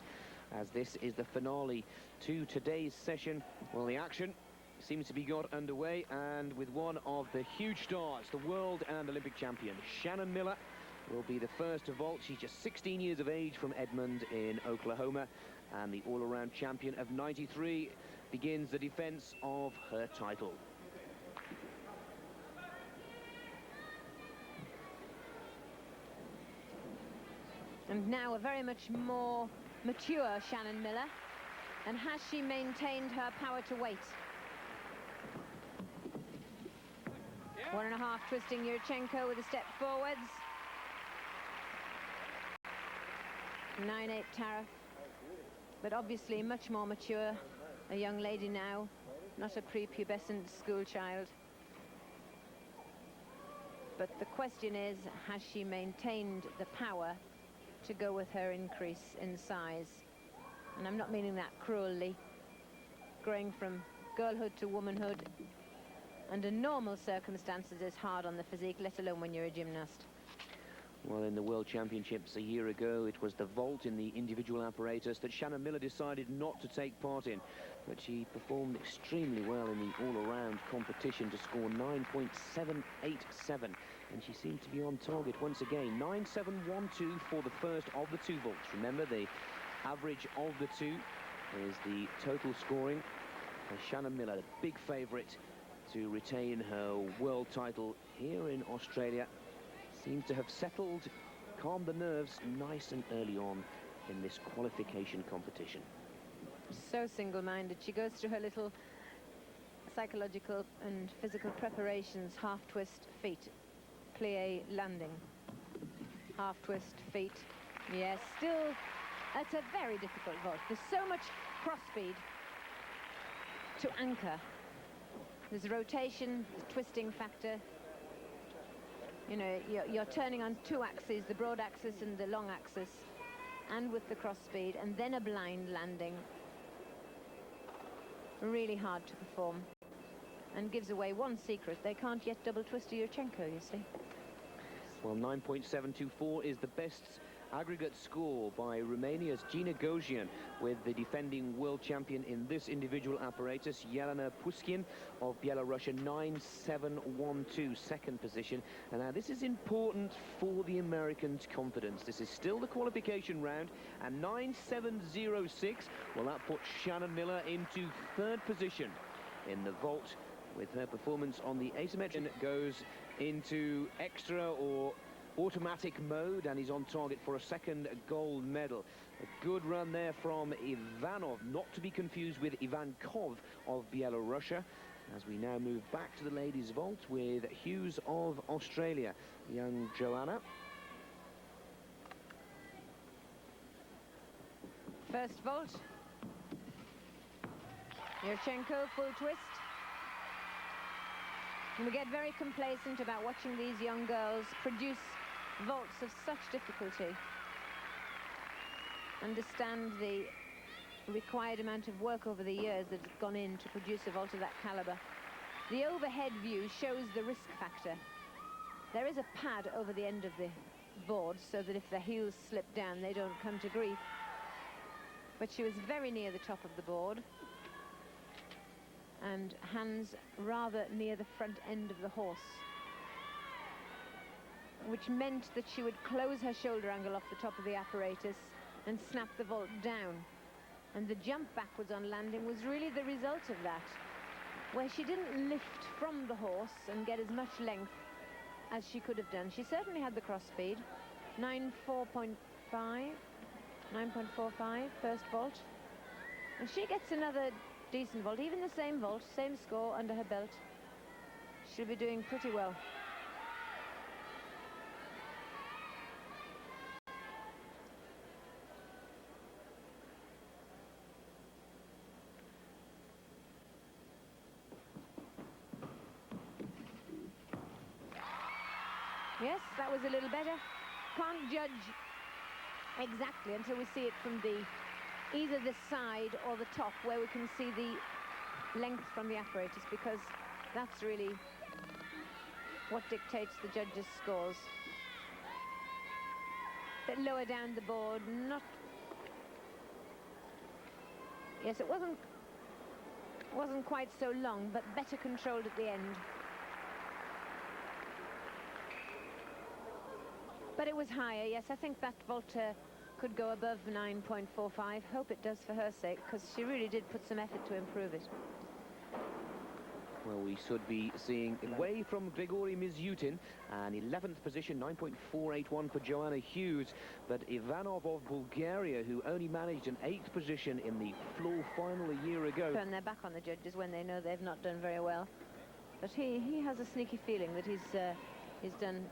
as this is the finale to today's session. Well, the action seems to be got underway, and with one of the huge stars, the world and Olympic champion Shannon Miller will be the first to vault. She's just 16 years of age, from Edmond in Oklahoma, and the all-around champion of '93 begins the defense of her title. And now a very much more mature Shannon Miller. And has she maintained her power to weight? 1.5 twisting Yurchenko with a step forwards. 9/8 Tariff. But obviously much more mature. A young lady now, not a prepubescent school child. But the question is, has she maintained the power to go with her increase in size? And I'm not meaning that cruelly. Growing from girlhood to womanhood under normal circumstances is hard on the physique, let alone when you're a gymnast. Well, in the World Championships a year ago, it was the vault in the individual apparatus that Shannon Miller decided not to take part in, but she performed extremely well in the all-around competition to score 9.787, and she seemed to be on target once again. 9.712 for the first of the two vaults. Remember, the average of the two is the total scoring. And Shannon Miller, the big favourite to retain her world title here in Australia, seems to have settled, calmed the nerves nice and early on in this qualification competition. So single-minded. She goes through her little psychological and physical preparations. Half twist, feet, plie, landing. Half twist, feet. Yes, still That's a very difficult vault. There's so much cross speed to anchor. There's rotation, there's twisting factor. You know, you're turning on two axes, the broad axis and the long axis, and with the cross speed, and then a blind landing. Really hard to perform, and gives away one secret: they can't yet double twist to Yurchenko, you see. Well, 9.724 is the best aggregate score by Romania's Gina Gojian, with the defending world champion in this individual apparatus, Yelena Pushkin of Belarus, 9.712, second position. And now this is important for the Americans' confidence. This is still the qualification round, and 9.706, well, that puts Shannon Miller into third position in the vault, with her performance on the asymmetric goes into extra or automatic mode, and he's on target for a second gold medal. A good run there from Ivanov, not to be confused with Ivankov of Belarus, as we now move back to the ladies' vault with Hughes of Australia. Young Joanna. First vault. Yurchenko, full twist. And we get very complacent about watching these young girls produce vaults of such difficulty. Understand the required amount of work over the years that has gone in to produce a vault of that caliber. The overhead view shows the risk factor. There is a pad over the end of the board so that if the heels slip down, they don't come to grief. But she was very near the top of the board, and hands rather near the front end of the horse, which meant that she would close her shoulder angle off the top of the apparatus and snap the vault down. And the jump backwards on landing was really the result of that, where she didn't lift from the horse and get as much length as she could have done. She certainly had the cross speed. 9.45, first vault. And she gets another decent vault, even the same vault, same score under her belt. She'll be doing pretty well. Yes, that was a little better. Can't judge exactly until we see it from either the side or the top, where we can see the length from the apparatus, because that's really what dictates the judges' scores. A bit lower down the board, not... Yes, it wasn't quite so long, but better controlled at the end. But it was higher, yes. I think that vault could go above 9.45. Hope it does for her sake, because she really did put some effort to improve it. Well, we should be seeing away from Grigory Mizyutin, an 11th position, 9.481 for Joanna Hughes. But Ivanov of Bulgaria, who only managed an 8th position in the floor final a year ago. Turn their back on the judges when they know they've not done very well. But he has a sneaky feeling that he's done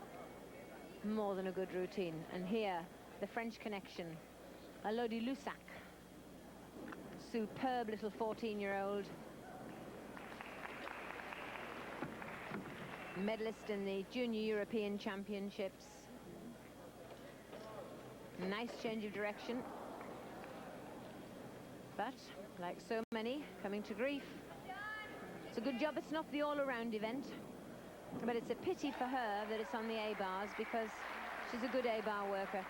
more than a good routine. And here, the French connection, Elodie Lussac, superb little 14-year-old, medalist in the Junior European Championships. Nice change of direction, but like so many, coming to grief. It's a good job it's not the all-around event, but it's a pity for her that it's on the A-bars, because she's a good A-bar worker.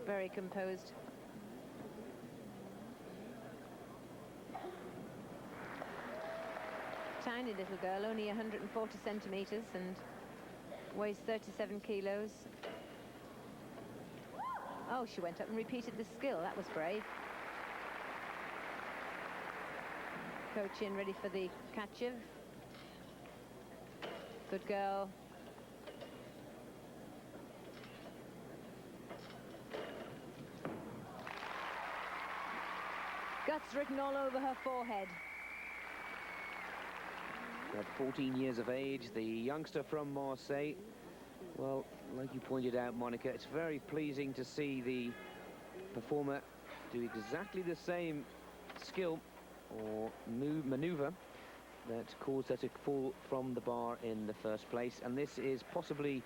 Very composed. Tiny little girl, only 140 centimeters and weighs 37 kilos. Oh, she went up and repeated the skill. That was brave. Coach in, ready for the Kachev. Good girl. Guts written all over her forehead. At 14 years of age, the youngster from Marseille. Well, like you pointed out, Monica, it's very pleasing to see the performer do exactly the same skill or maneuver that caused her to fall from the bar in the first place. And this is possibly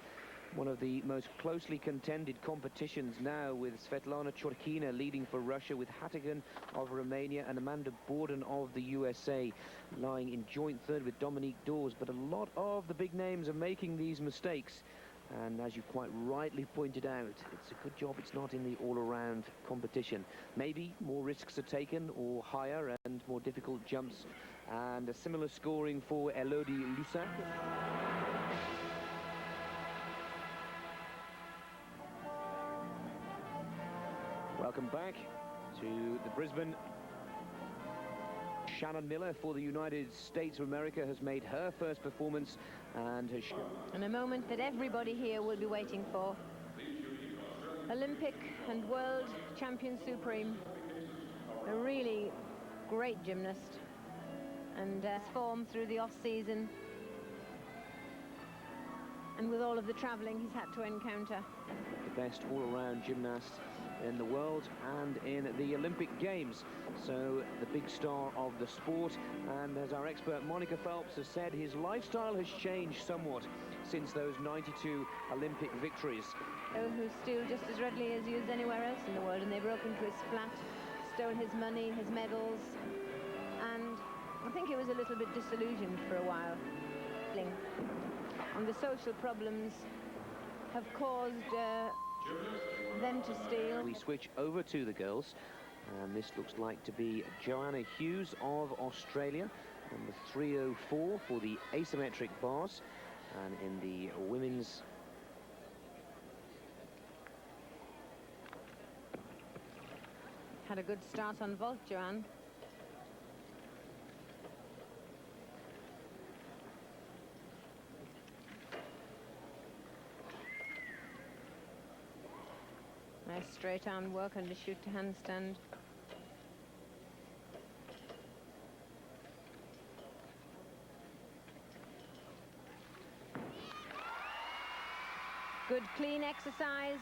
one of the most closely contended competitions now, with Svetlana Chorkina leading for Russia, with Hatigan of Romania and Amanda Borden of the USA lying in joint third with Dominique Dawes. But a lot of the big names are making these mistakes. And as you quite rightly pointed out, it's a good job it's not in the all-around competition. Maybe more risks are taken, or higher and more difficult jumps. And a similar scoring for Elodie Lussac. Welcome back to the Brisbane. Shannon Miller for the United States of America has made her first performance and has shown. And a moment that everybody here will be waiting for. Olympic and world champion supreme. A really great gymnast. And form through the off-season. And with all of the travelling he's had to encounter. The best all-around gymnast in the world and in the Olympic Games. So the big star of the sport, and as our expert Monica Phelps has said, his lifestyle has changed somewhat since those 92 Olympic victories. Who steal just as readily as used anywhere else in the world, and they broke into his flat, stole his money, his medals, and I think he was a little bit disillusioned for a while. And the social problems have caused them to steal. We switch over to the girls, and this looks like to be Joanna Hughes of Australia on the 304 for the asymmetric bars, and in the women's had a good start on vault, Joanne. Nice straight arm work under shoot to handstand. Good clean exercise.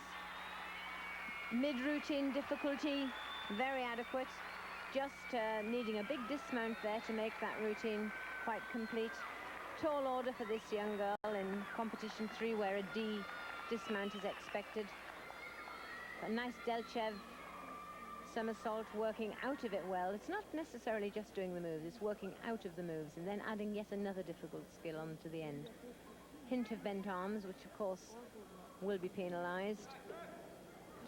Mid-routine difficulty, very adequate. Just needing a big dismount there to make that routine quite complete. Tall order for this young girl in competition 3, where a D dismount is expected. A nice Delchev somersault, working out of it well. It's not necessarily just doing the moves, it's working out of the moves and then adding yet another difficult skill on to the end. Hint of bent arms, which of course will be penalised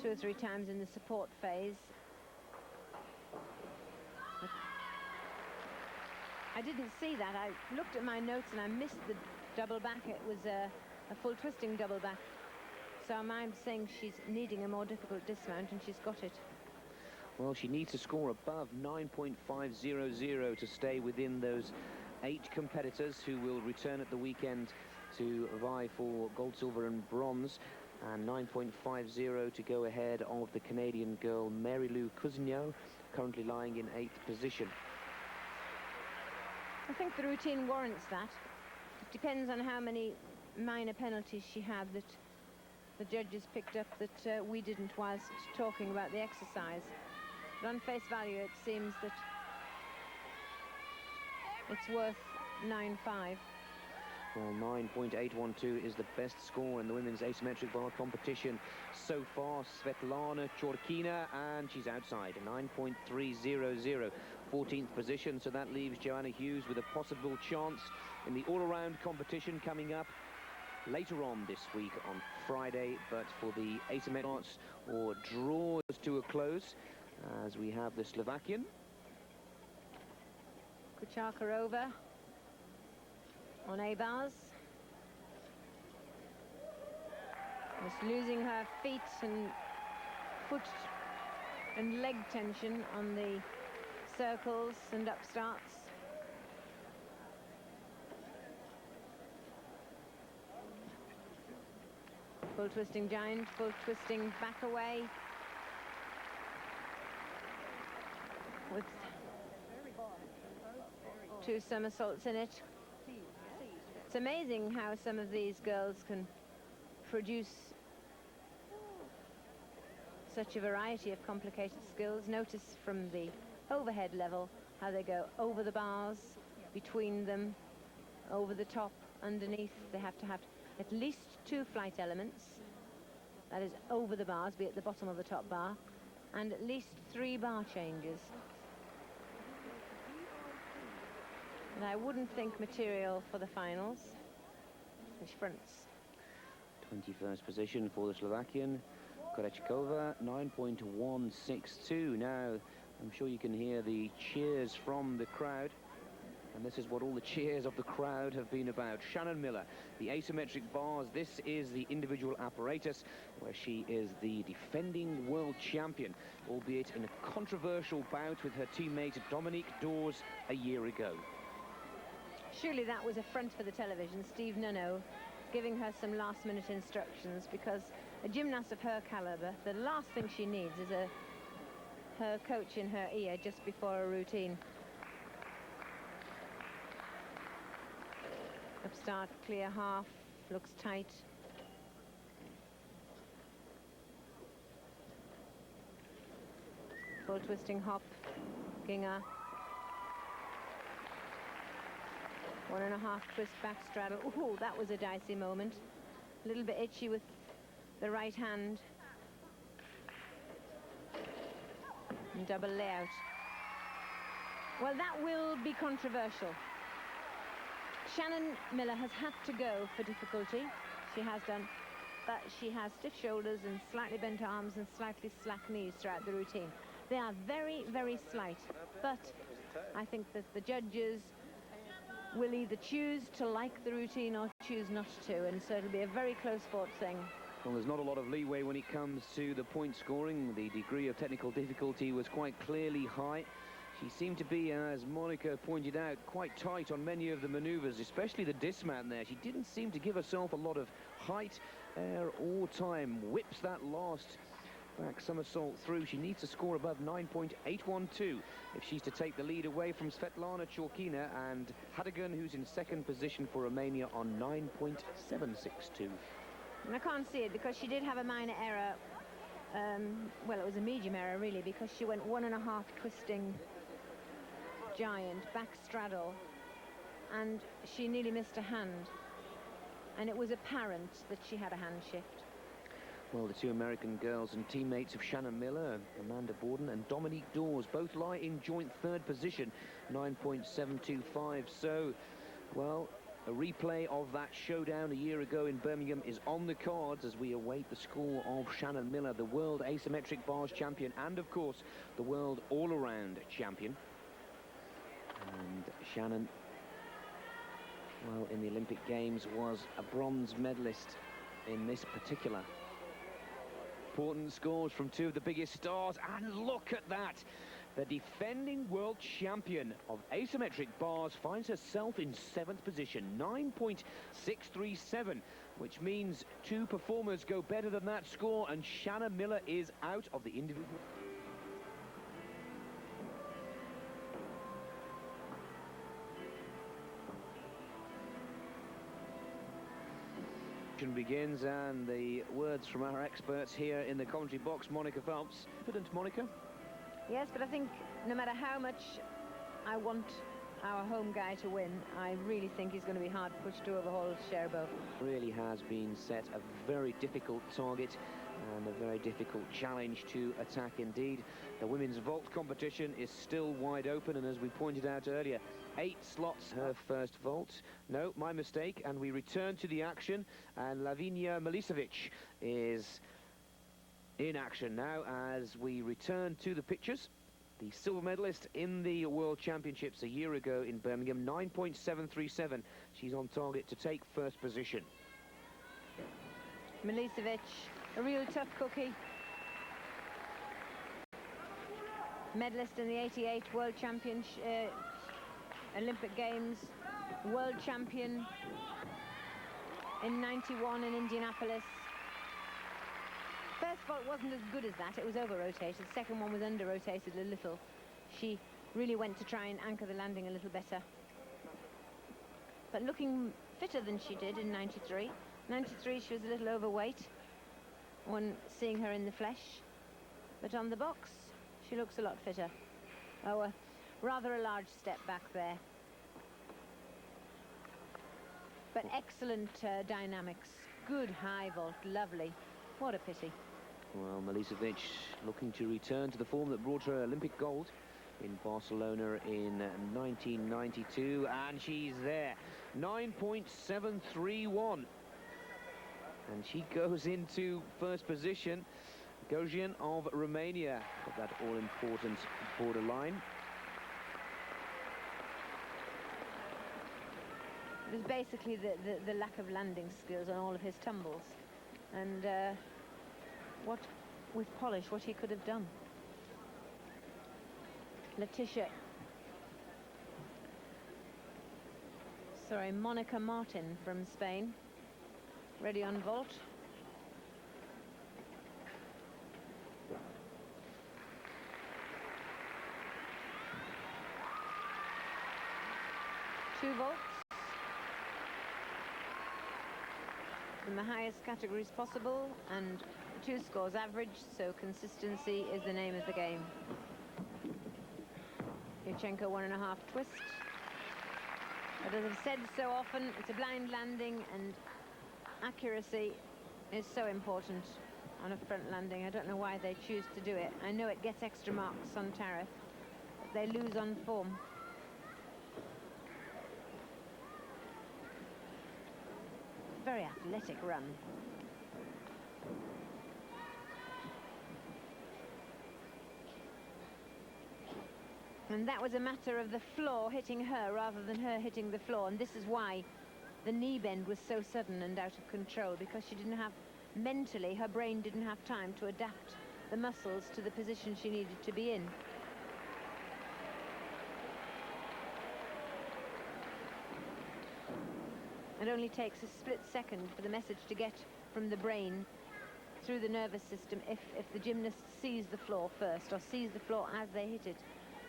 2 or 3 times in the support phase. I didn't see that. I looked at my notes and I missed the double back. It was a full twisting double back. So I'm saying she's needing a more difficult dismount, and she's got it. Well, she needs to score above 9.500 to stay within those 8 competitors who will return at the weekend to vie for gold, silver and bronze, and 9.50 to go ahead of the Canadian girl Mary Lou Cousineau, currently lying in 8th position. I think the routine warrants that. It depends on how many minor penalties she had that the judges picked up that we didn't whilst talking about the exercise. But on face value, it seems that it's worth 9.5. Well, 9.812 is the best score in the women's asymmetric bar competition so far. Svetlana Chorkina, and she's outside, 9.300, 14th position. So that leaves Joanna Hughes with a possible chance in the all-around competition coming up later on this week on Friday. But for the asymmetric or draws to a close, as we have the Slovakian Kucharkarova on A-bars. Just losing her feet and foot and leg tension on the circles and upstarts. Full twisting giant, full twisting back away. With 2 somersaults in it. It's amazing how some of these girls can produce such a variety of complicated skills. Notice from the overhead level how they go over the bars, between them, over the top, underneath. They have to have at least 2 flight elements, that is over the bars, be at the bottom of the top bar, and at least 3 bar changes. And I wouldn't think material for the finals. Which fronts? 21st position for the Slovakian, Korečkova, 9.162. Now, I'm sure you can hear the cheers from the crowd. And this is what all the cheers of the crowd have been about. Shannon Miller, the asymmetric bars. This is the individual apparatus where she is the defending world champion, albeit in a controversial bout with her teammate Dominique Dawes a year ago. Surely that was a front for the television. Steve Nuno giving her some last-minute instructions, because a gymnast of her caliber, the last thing she needs is her coach in her ear just before a routine. Upstart, clear half, looks tight. Full twisting hop, Ginger. 1.5 twist back straddle. Ooh, that was a dicey moment. A little bit itchy with the right hand. And double layout. Well, that will be controversial. Shannon Miller has had to go for difficulty. She has done. But she has stiff shoulders and slightly bent arms and slightly slack knees throughout the routine. They are very, very slight. But I think that the judges will either choose to like the routine or choose not to, and so it'll be a very close fought thing. Well, there's not a lot of leeway when it comes to the point scoring. The degree of technical difficulty was quite clearly high. She seemed to be, as Monica pointed out, quite tight on many of the maneuvers, especially the dismount there. She didn't seem to give herself a lot of height, air or time. Whips that last back somersault through. She needs to score above 9.812 if she's to take the lead away from Svetlana Chorkina and Hadigan, who's in second position for Romania on 9.762. And I can't see it because she did have a minor error. Well, it was a medium error really, because she went 1.5 twisting giant back straddle and she nearly missed a hand, and it was apparent that she had a hand shift. Well, the 2 American girls and teammates of Shannon Miller, Amanda Borden and Dominique Dawes, both lie in joint 3rd position, 9.725. So, well, a replay of that showdown a year ago in Birmingham is on the cards as we await the score of Shannon Miller, the world asymmetric bars champion and, of course, the world all-around champion. And Shannon, well, in the Olympic Games was a bronze medalist in this particular. Important scores from 2 of the biggest stars, and look at that! The defending world champion of asymmetric bars finds herself in 7th position, 9.637, which means 2 performers go better than that score, and Shannon Miller is out of the individual. Begins, and the words from our experts here in the commentary box. Monica Phelps. Confident, Monica? Yes, but I think no matter how much I want our home guy to win, I really think he's going to be hard pushed to overhaul Sherbo. Really has been set a very difficult target and a very difficult challenge to attack indeed. The women's vault competition is still wide open, and as we pointed out earlier, 8 slots her first vault. No, my mistake, and we return to the action, and Lavinia Milicevic is in action now as we return to the pictures. The silver medalist in the World Championships a year ago in Birmingham, 9.737. She's on target to take first position. Milicevic, a real tough cookie. Medalist in the 88 World Championship, Olympic Games, world champion in 91 in Indianapolis. First vault wasn't as good as that, it was over-rotated. The second one was under-rotated a little. She really went to try and anchor the landing a little better. But looking fitter than she did in 93. 93 she was a little overweight when seeing her in the flesh, but on the box she looks a lot fitter. Oh, rather a large step back there. But excellent dynamics. Good high vault, lovely. What a pity. Well, Milicevic looking to return to the form that brought her Olympic gold in Barcelona in 1992, and she's there. 9.731. And she goes into first position. Gojian of Romania got that all-important borderline. It was basically the lack of landing skills on all of his tumbles, and what with polish, what he could have done. Monica Martin from Spain, ready on vault. Two vaults in the highest categories possible, and 2 scores average, so consistency is the name of the game. Yurchenko 1.5 twist. But as I've said so often, it's a blind landing, and accuracy is so important on a front landing. I don't know why they choose to do it. I know it gets extra marks on tariff, but they lose on form. Very athletic run. And that was a matter of the floor hitting her rather than her hitting the floor, and this is why the knee bend was so sudden and out of control, because she didn't have, mentally, her brain didn't have time to adapt the muscles to the position she needed to be in. It only takes a split second for the message to get from the brain through the nervous system if the gymnast sees the floor first, or sees the floor as they hit it.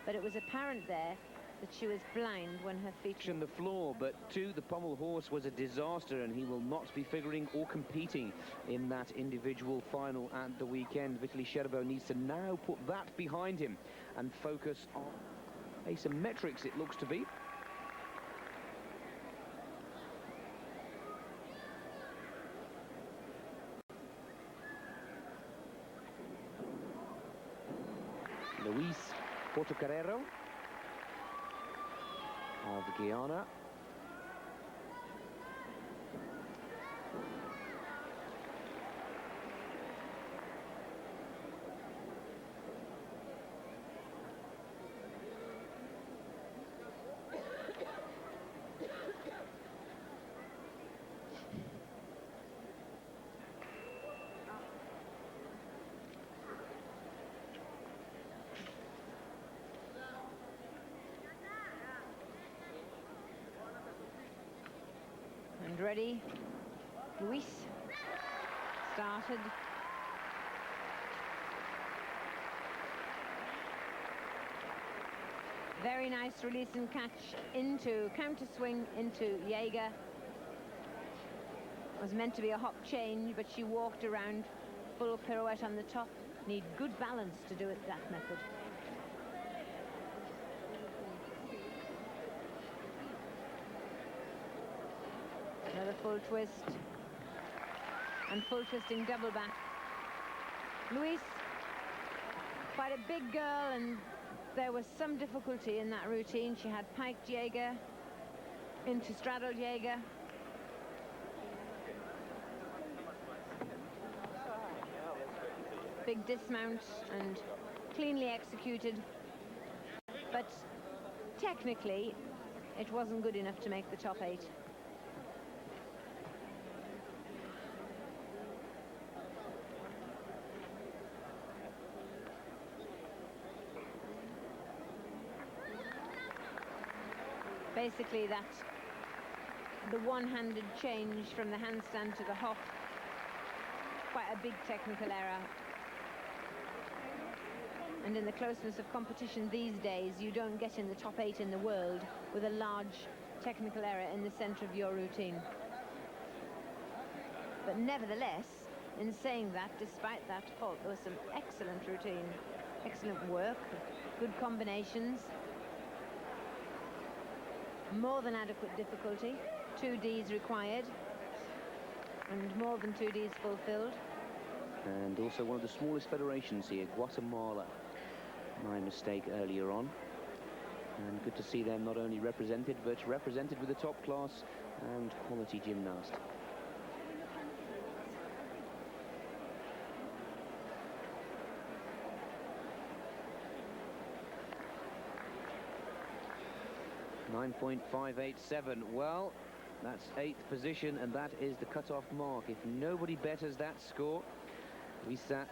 But it was apparent there that she was blind when her feet... On the floor, but to the pommel horse was a disaster, and he will not be figuring or competing in that individual final at the weekend. Vitaly Sherbo needs to now put that behind him and focus on asymmetrics, it looks to be. Luis Portocarrero of Guyana. And ready, Luis started. Very nice release and catch into counter swing into Jaeger. Was meant to be a hop change, but she walked around, full pirouette on the top. Need good balance to do it that method. Another full twist, and full twisting double back. Luis, quite a big girl, and there was some difficulty in that routine. She had piked Jaeger into straddled Jaeger. Big dismount and cleanly executed, but technically it wasn't good enough to make the top 8. Basically, that the one-handed change from the handstand to the hop, quite a big technical error. And in the closeness of competition these days, you don't get in the top 8 in the world with a large technical error in the center of your routine. But nevertheless, in saying that, despite that fault, there was some excellent routine, excellent work, good combinations, more than adequate difficulty, 2 Ds required, and more than 2 Ds fulfilled. And also one of the smallest federations here, Guatemala. My mistake earlier on. And good to see them not only represented, but represented with a top class and quality gymnast. .587. Well, that's 8th position, and that is the cutoff mark. If nobody betters that score, Risa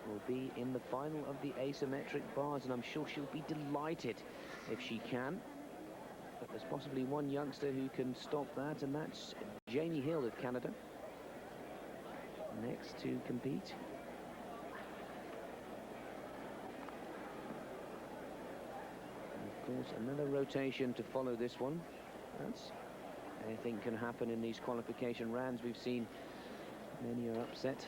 will be in the final of the asymmetric bars, and I'm sure she'll be delighted if she can. But there's possibly one youngster who can stop that, and that's Jamie Hill of Canada, next to compete. And of course, another rotation to follow this one. That's anything can happen in these qualification rounds. We've seen many are upset.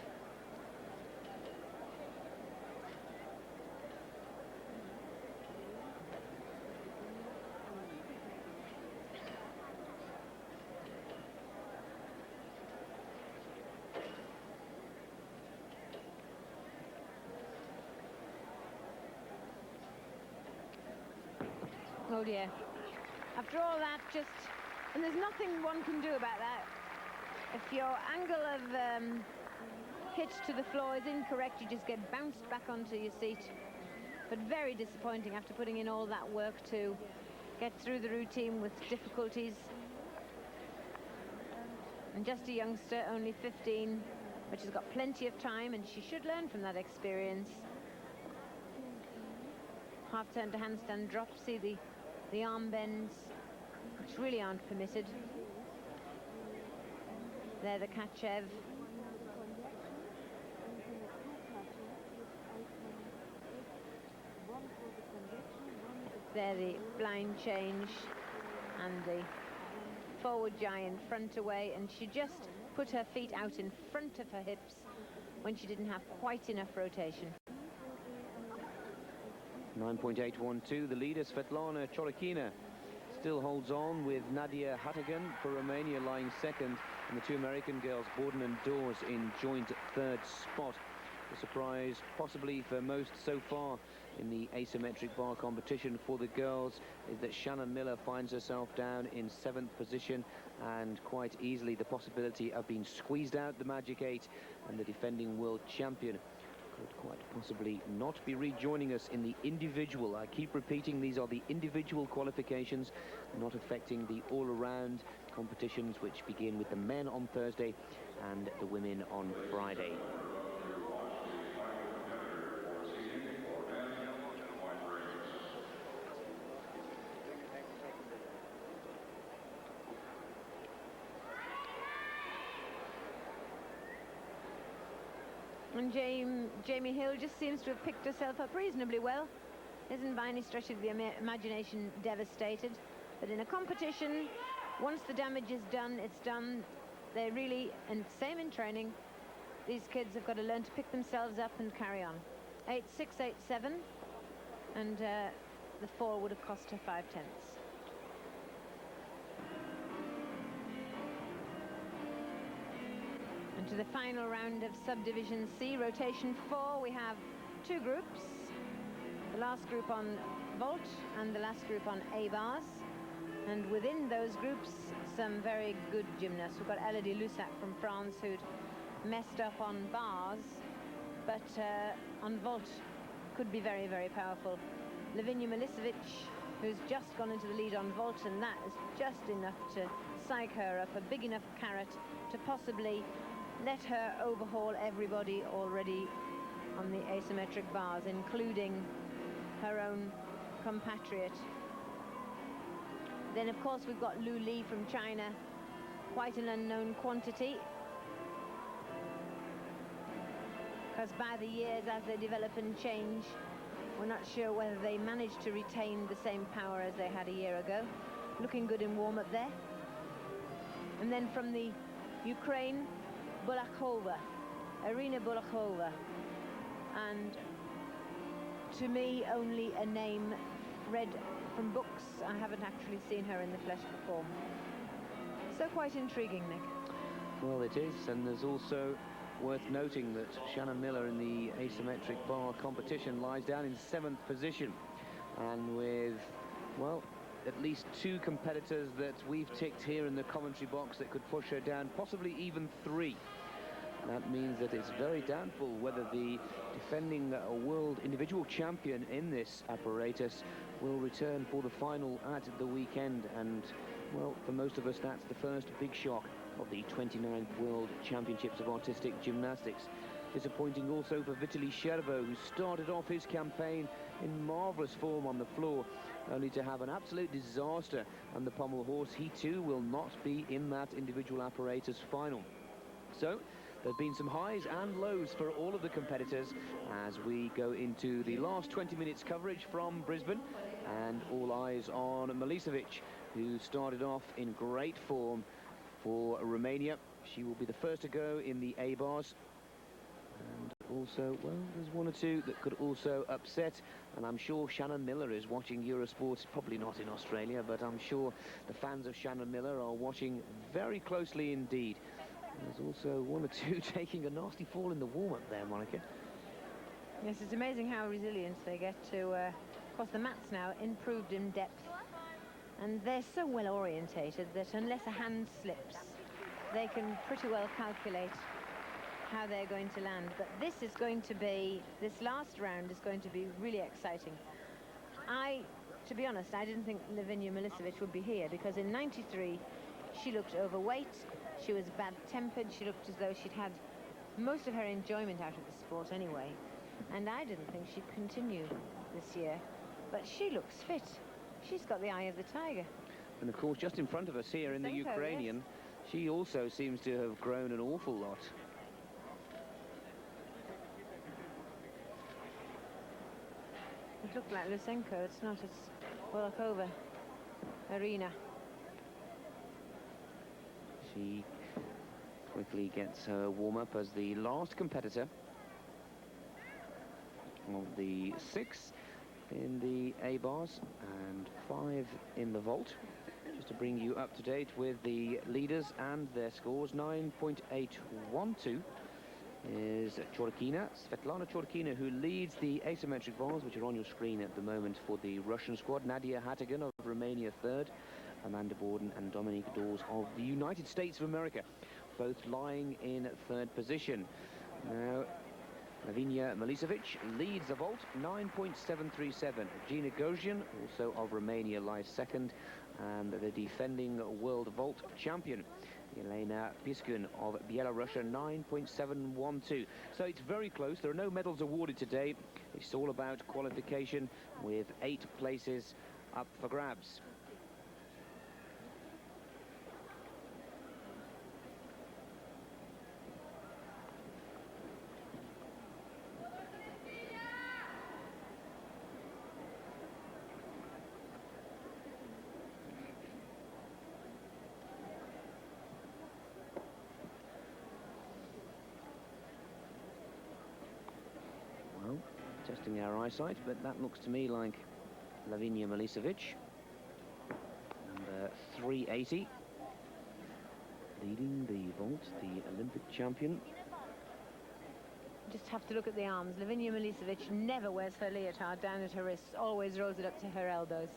Oh dear. After all that, and there's nothing one can do about that. If your angle of pitch to the floor is incorrect, you just get bounced back onto your seat. But very disappointing after putting in all that work to get through the routine with difficulties. And just a youngster, only 15, but she's got plenty of time, and she should learn from that experience. Half turn to handstand drop, see the arm bends, which really aren't permitted. There, the Kachev. There, the blind change, and the forward giant front away, and she just put her feet out in front of her hips when she didn't have quite enough rotation. 9.812, the leader, Svetlana Chorokina, still holds on with Nadia Hatagan for Romania lying second, and the 2 American girls, Borden and Dawes, in joint 3rd spot. The surprise, possibly for most so far in the asymmetric bar competition for the girls, is that Shannon Miller finds herself down in 7th position, and quite easily the possibility of being squeezed out the Magic 8, and the defending world champion could quite possibly not be rejoining us in the individual. I keep repeating, these are the individual qualifications, not affecting the all-around competitions, which begin with the men on Thursday and the women on Friday. And Jamie Hill just seems to have picked herself up reasonably well. Isn't by any stretch of the imagination devastated. But in a competition, once the damage is done, it's done. They really, and same in training, these kids have got to learn to pick themselves up and carry on. 8.687, and the 4 would have cost her 5/10. And to the final round of subdivision C, rotation 4, we have 2 groups. The last group on vault and the last group on A bars. And within those groups, some very good gymnasts. We've got Elodie Lussac from France, who'd messed up on bars, but on vault could be very, very powerful. Lavinia Milicevic, who's just gone into the lead on vault, and that is just enough to psych her up, a big enough carrot to possibly let her overhaul everybody already on the asymmetric bars, including her own compatriot. Then, of course, we've got Lu Li from China, quite an unknown quantity, because by the years, as they develop and change, we're not sure whether they manage to retain the same power as they had a year ago. looking good in warm-up there. And then from the Ukraine, Bulakova, Irina Bulakova. And to me, only a name read from books. I haven't actually seen her in the flesh perform. So quite intriguing, Nick. Well, it is, and there's also worth noting that Shannon Miller in the asymmetric bar competition lies down in 7th position. And with, well, at least 2 competitors that we've ticked here in the commentary box that could push her down, possibly even 3. That means that it's very doubtful whether the defending world individual champion in this apparatus will return for the final at the weekend. And, well, for most of us, that's the first big shock of the 29th World Championships of Artistic Gymnastics. Disappointing also for Vitaly Shervo, who started off his campaign in marvellous form on the floor, only to have an absolute disaster on the pommel horse. He too will not be in that individual apparatus final. So there have been some highs and lows for all of the competitors as we go into the last 20 minutes coverage from Brisbane, and all eyes on Milicevic, who started off in great form for Romania. She will be the first to go in the A-bars. And also, well, there's 1 or 2 that could also upset, and I'm sure Shannon Miller is watching Eurosport, probably not in Australia, but I'm sure the fans of Shannon Miller are watching very closely indeed. There's also 1 or 2 taking a nasty fall in the warm-up there, Monica. Yes, it's amazing how resilient they get to, of course, the mats now improved in depth, and they're so well orientated that unless a hand slips, they can pretty well calculate how they're going to land. But this last round is going to be really exciting. To be honest, I didn't think Lavinia Milicevic would be here, because in '93 she looked overweight, she was bad-tempered, she looked as though she'd had most of her enjoyment out of the sport anyway, and I didn't think she'd continue this year. But she looks fit. She's got the eye of the tiger. And of course, just in front of us here in the Ukrainian, yes, she also seems to have grown an awful lot. It looked like Lysenko, it's not. It's Bulakova, Irina. She quickly gets her warm-up as the last competitor of the 6 in the A-bars and 5 in the vault. Just to bring you up to date with the leaders and their scores. 9.812 is Chorokina, Svetlana Chorokina, who leads the asymmetric bars, which are on your screen at the moment for the Russian squad. Nadia Hatigan of Romania 3rd, Amanda Borden and Dominique Dawes of the United States of America, both lying in 3rd position. Now, Lavinia Milicevic leads the vault, 9.737. Gina Gozhian, also of Romania, lies 2nd, and the defending world vault champion, Elena Piskun of Belarus, 9.712. So it's very close. There are no medals awarded today. It's all about qualification, with 8 places up for grabs. Testing our eyesight, but that looks to me like Lavinia Milicevic. Number 380. Leading the vault, the Olympic champion. Just have to look at the arms. Lavinia Milicevic never wears her leotard down at her wrists, always rolls it up to her elbows.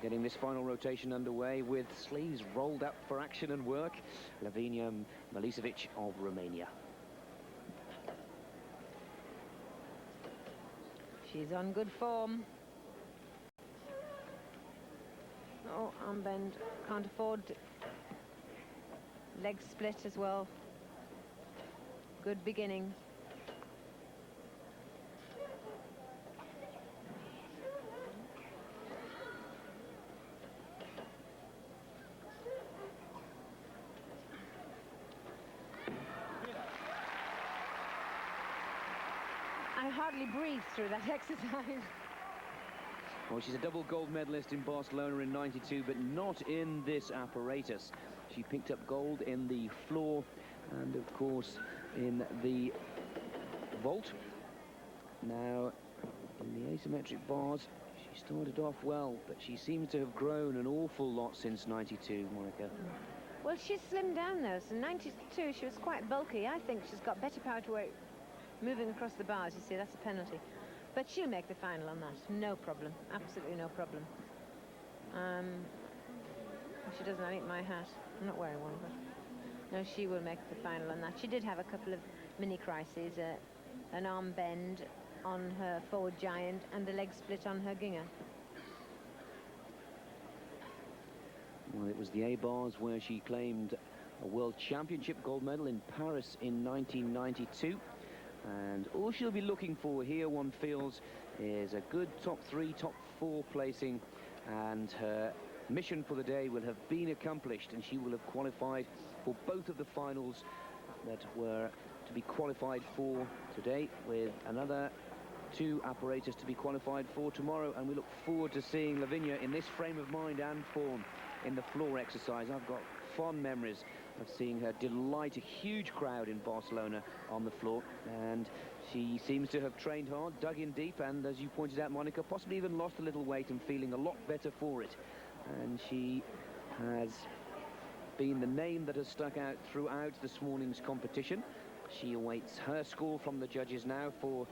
Getting this final rotation underway with sleeves rolled up for action and work. Lavinia Milicevic of Romania. She's on good form. Oh, arm bend, can't afford. Leg split as well. Good beginning. hardly breathe through that exercise. Well, she's a double gold medalist in Barcelona in '92, but not in this apparatus. She picked up gold in the floor and, of course, in the vault. Now, in the asymmetric bars, she started off well, but she seems to have grown an awful lot since '92, Monica. Well, she's slimmed down, though. So 92, she was quite bulky. I think she's got better power to weight moving across the bars. You see, that's a penalty. But she'll make the final on that. No problem. Absolutely no problem. She doesn't. I need my hat. I'm not wearing one, but no, she will make the final on that. She did have a couple of mini crises, an arm bend on her forward giant and a leg split on her ginger. Well, it was the A-bars where she claimed a World Championship gold medal in Paris in 1992. And all she'll be looking for here, one feels, is a good top 3, top 4 placing, and her mission for the day will have been accomplished, and she will have qualified for both of the finals that were to be qualified for today, with another 2 apparatus to be qualified for tomorrow. And we look forward to seeing Lavinia in this frame of mind and form in the floor exercise. I've got fond memories of seeing her delight a huge crowd in Barcelona on the floor, and she seems to have trained hard, dug in deep, and, as you pointed out, Monica, possibly even lost a little weight and feeling a lot better for it. And she has been the name that has stuck out throughout this morning's competition. She awaits her score from the judges now for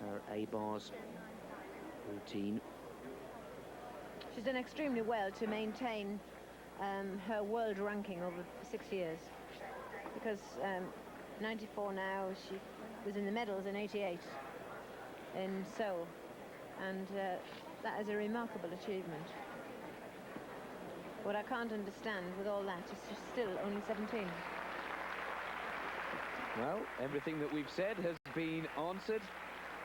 her A-bars routine. She's done extremely well to maintain her world ranking over 6 years, because 94 now, she was in the medals in 88 in Seoul, and that is a remarkable achievement. What I can't understand with all that is she's still only 17. Well, everything that we've said has been answered,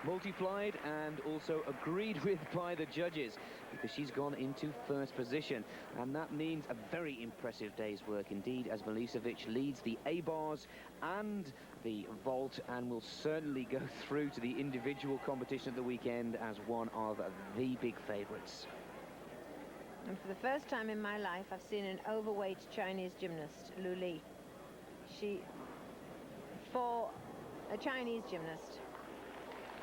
multiplied, and also agreed with by the judges, because she's gone into first position, and that means a very impressive day's work indeed, as Milicevic leads the A-bars and the vault, and will certainly go through to the individual competition at the weekend as one of the big favourites. And for the first time in my life, I've seen an overweight Chinese gymnast, Lu Li. For a Chinese gymnast,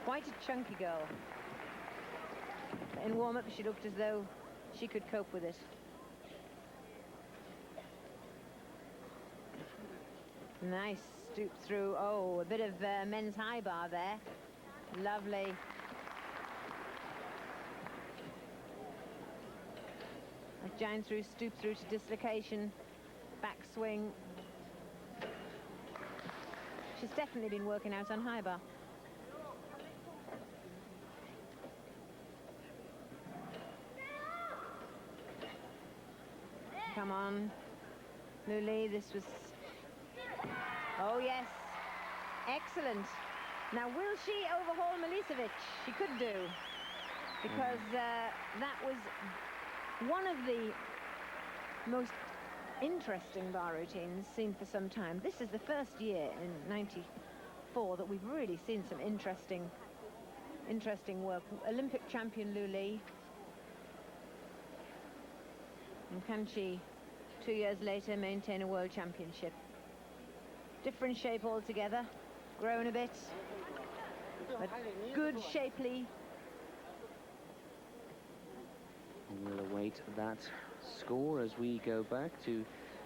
quite a chunky girl. In warm-up, she looked as though she could cope with it. Nice stoop through. Oh, a bit of men's high bar there. Lovely. A giant through, stoop through to dislocation, back swing. She's definitely been working out on high bar. Come on, Lu Li, this was... Oh, yes. Excellent. Now, will she overhaul Milicevic? She could do, because that was one of the most interesting bar routines seen for some time. This is the first year in '94 that we've really seen some interesting work. Olympic champion Lu Li. And can she, 2 years later, maintain a world championship? Different shape altogether, grown a bit, but good, shapely. We'll await that score as we go back to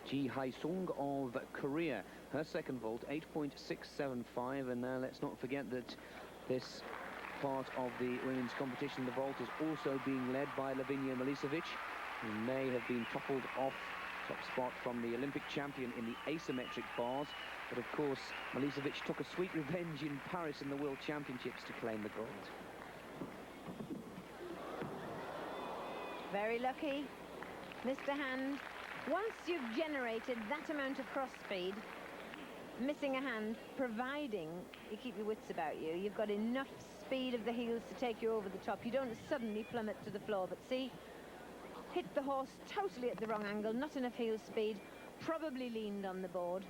Ji Hae-sung of Korea. Her second vault, 8.675, and now let's not forget that this part of the women's competition, the vault, is also being led by Lavinia Milicevic, who may have been toppled off top spot from the Olympic champion in the asymmetric bars. But of course, Milicevic took a sweet revenge in Paris in the World Championships to claim the gold. Very lucky, missed a hand. Once you've generated that amount of cross speed, missing a hand, providing you keep your wits about you, you've got enough speed of the heels to take you over the top. You don't suddenly plummet to the floor, but see, hit the horse totally at the wrong angle, not enough heel speed, probably leaned on the board.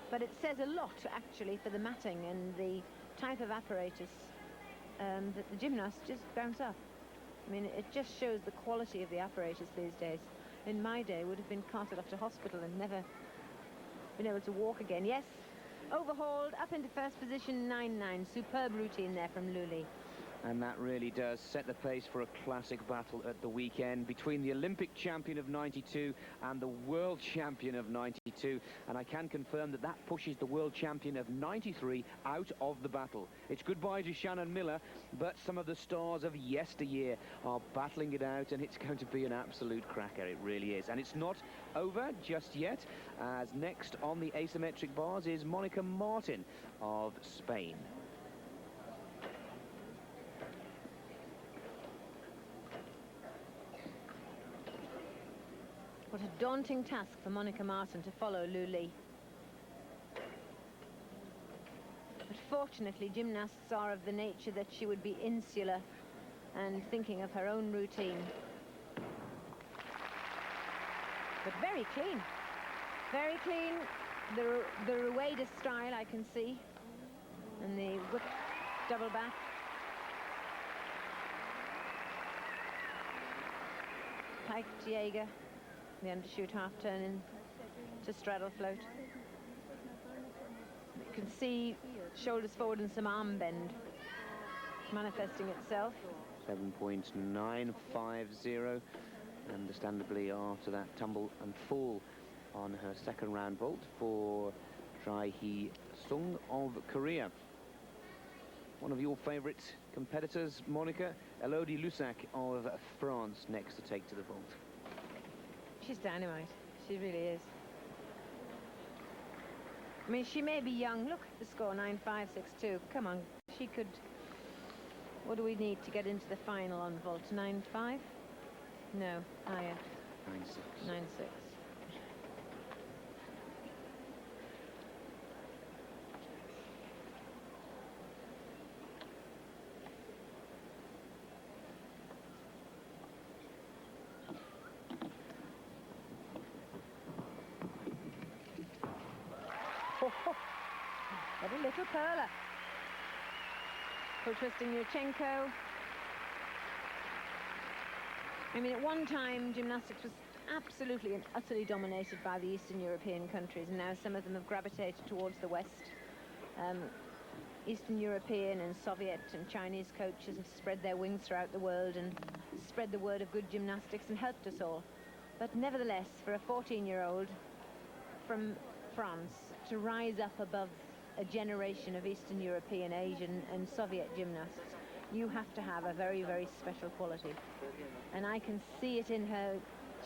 But it says a lot, actually, for the matting and the type of apparatus that the gymnasts just bounce up. I mean, it just shows the quality of the apparatus these days. In my day, would have been carted off to hospital and never been able to walk again. Yes, overhauled, up into first position, 9-9. Superb routine there from Luli. And that really does set the pace for a classic battle at the weekend between the Olympic champion of 92 and the world champion of 92. And I can confirm that that pushes the world champion of 93 out of the battle. It's goodbye to Shannon Miller, but some of the stars of yesteryear are battling it out, and it's going to be an absolute cracker. It really is. And it's not over just yet, as next on the asymmetric bars is Monica Martin of Spain. What a daunting task for Monica Martin to follow Luli. But fortunately, gymnasts are of the nature that she would be insular and thinking of her own routine. But very clean. Very clean. The Rueda style, I can see. And the whip double back. Piked Jaeger. The undershoot half turn in to straddle float. You can see shoulders forward and some arm bend manifesting itself. 7.950, understandably after that tumble and fall on her second round vault for Jae-hee Sung of Korea. One of your favourite competitors, Monica, Elodie Lussac of France, next to take to the vault. She's dynamite. She really is. I mean, she may be young. Look at the score, 9.562. Come on, she could... What do we need to get into the final on vault? 9.5? No, higher. 9.6. 9.6. What a little perler. Full twisting Yurchenko. I mean, at one time, gymnastics was absolutely and utterly dominated by the Eastern European countries, and now some of them have gravitated towards the West. Eastern European and Soviet and Chinese coaches have spread their wings throughout the world and spread the word of good gymnastics and helped us all. But nevertheless, for a 14-year-old from France to rise up above a generation of Eastern European, Asian and Soviet gymnasts, you have to have a very, very special quality. And I can see it in her.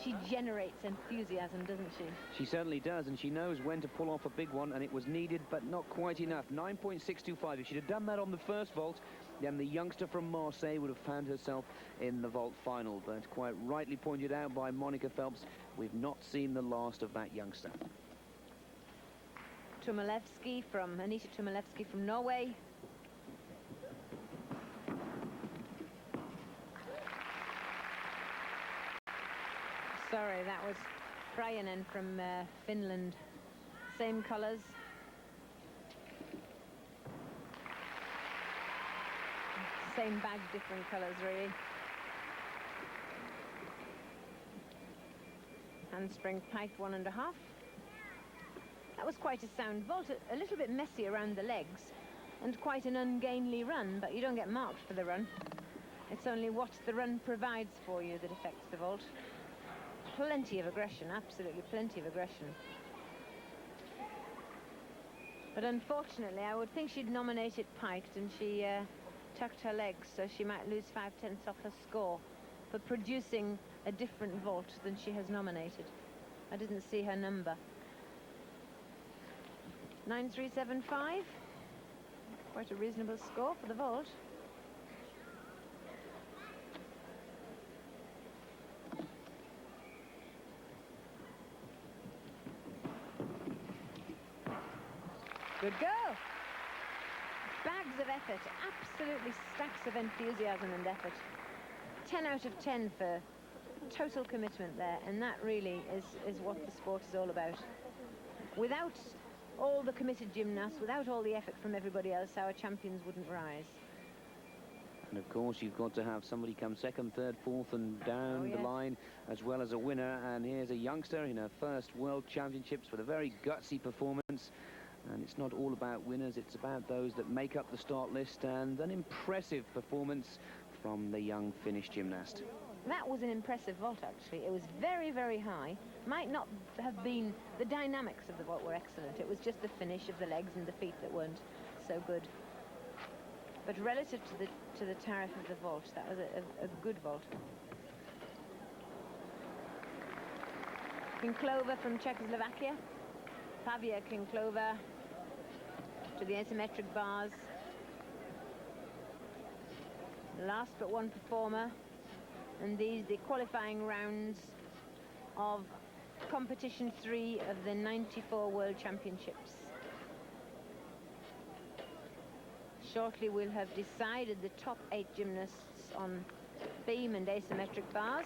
She generates enthusiasm, doesn't she? She certainly does, and she knows when to pull off a big one, and it was needed, but not quite enough. 9.625. If she'd have done that on the first vault, then the youngster from Marseille would have found herself in the vault final. But quite rightly pointed out by Monica Phelps, we've not seen the last of that youngster. Anita Tumalevsky from Norway. Sorry, that was Frajanen from Finland. Same colours. Same bag, different colours, really. Handspring piked 1.5. That was quite a sound vault, a little bit messy around the legs and quite an ungainly run, but you don't get marked for the run. It's only what the run provides for you that affects the vault. Plenty of aggression, absolutely plenty of aggression. But unfortunately, I would think she'd nominated piked, and she tucked her legs, so she might lose 5/10 off her score for producing a different vault than she has nominated. I didn't see her number. 9.375. Quite a reasonable score for the vault. Good girl. Bags of effort, absolutely stacks of enthusiasm and effort. 10 out of 10 for total commitment there, and that really is what the sport is all about. Without all the committed gymnasts, without all the effort from everybody else, our champions wouldn't rise. And of course, you've got to have somebody come second, third, fourth and down the yes. line, as well as a winner. And here's a youngster in her first World Championships with a very gutsy performance. And it's not all about winners, it's about those that make up the start list, and an impressive performance from the young Finnish gymnast. That was an impressive vault, actually. It was very, very high. Might not have been... The dynamics of the vault were excellent. It was just the finish of the legs and the feet that weren't so good. But relative to the tariff of the vault, that was a good vault. Kinklova from Czechoslovakia. Pavia Kinklova to the asymmetric bars. Last but one performer. And these, the qualifying rounds of competition 3 of the 94 World Championships. Shortly we'll have decided the top 8 gymnasts on beam and asymmetric bars.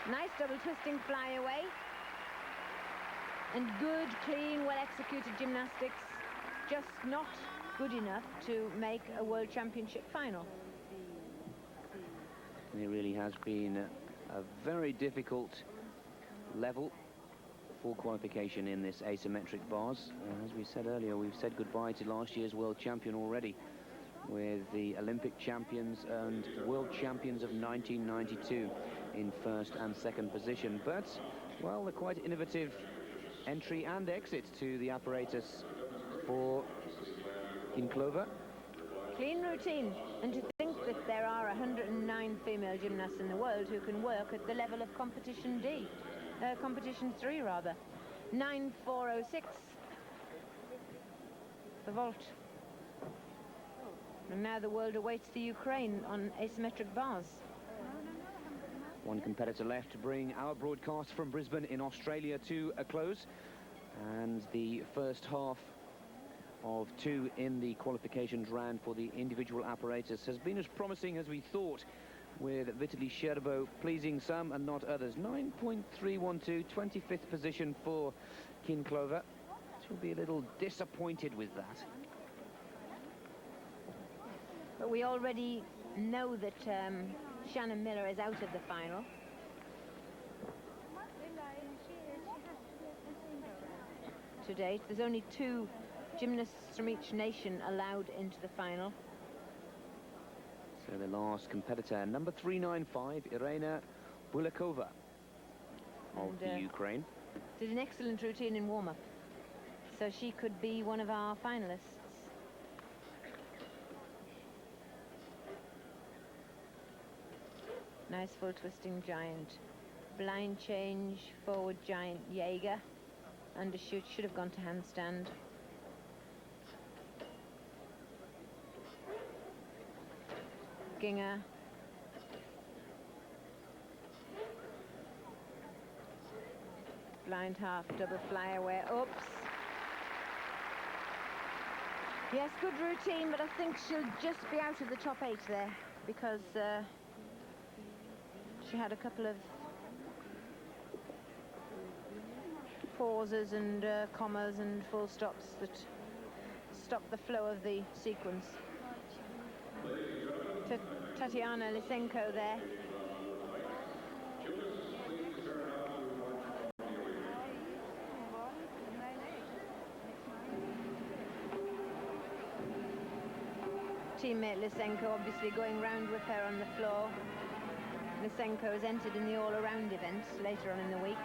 Nice double twisting flyaway. And good, clean, well-executed gymnastics. Just not good enough to make a World Championship final. It really has been a very difficult level for qualification in this asymmetric bars. As we said earlier, we've said goodbye to last year's world champion already, with the Olympic champions and world champions of 1992 in first and second position. But, well, they're quite innovative entry and exit to the apparatus for Kinklova. Clean routine, and to think that there are 109 female gymnasts in the world who can work at the level of competition competition 3 rather. 9,406 the vault. And now the world awaits the Ukraine on asymmetric bars. One competitor left to bring our broadcast from Brisbane in Australia to a close. And the first half of 2 in the qualifications round for the individual apparatus has been as promising as we thought, with Vitaly Sherbo pleasing some and not others. 9.312, 25th position for Kinklova. She'll be a little disappointed with that. But we already know that Shannon Miller is out of the final. To date, there's only 2 gymnasts from each nation allowed into the final. So the last competitor, number 395, Irina Bulikova of the Ukraine. Did an excellent routine in warm-up. So she could be one of our finalists. Nice full twisting giant. Blind change, forward giant Jaeger. Undershoot, should have gone to handstand. Ginger. Blind half, double flyaway. Oops. Yes, good routine, but I think she'll just be out of the top 8 there, because she had a couple of pauses and commas and full stops that stopped the flow of the sequence. Tatiana Lysenko there. Teammate Lysenko obviously going round with her on the floor. Lysenko has entered in the all-around event later on in the week.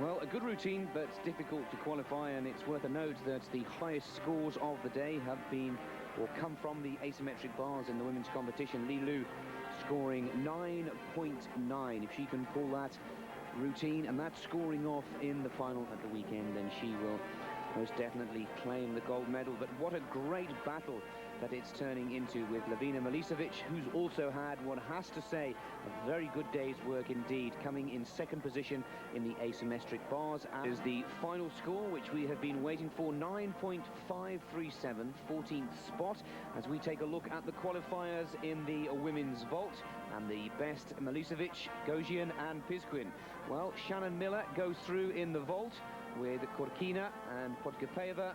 Well, a good routine, but difficult to qualify, and it's worth a note that the highest scores of the day have been, or come from, the asymmetric bars in the women's competition. Li Lu scoring 9.9. If she can pull that routine and that scoring off in the final at the weekend, then she will most definitely claim the gold medal. But what a great battle that it's turning into, with Lavina Milicevic, who's also had, one has to say, a very good day's work indeed, coming in second position in the asymmetric bars. And is the final score, which we have been waiting for, 9.537, 14th spot, as we take a look at the qualifiers in the women's vault, and the best: Milicevic, Gosian and Pisquin. Well, Shannon Miller goes through in the vault, with Korkina and Podgapeva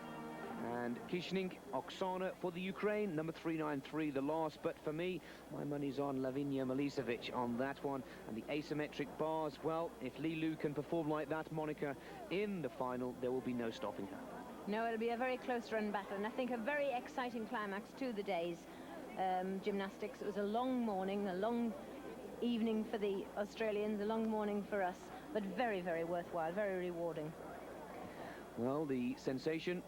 and Kishning, Oksana for the Ukraine, number 393, the last. But for me, my money's on Lavinia Milicevic on that one. And the asymmetric bars, well, if Lilu can perform like that, Monica, in the final, there will be no stopping her. No, it'll be a very close run battle, and I think a very exciting climax to the day's gymnastics. It was a long morning, a long evening for the Australians, a long morning for us, but very, very worthwhile, very rewarding. Well, the sensation,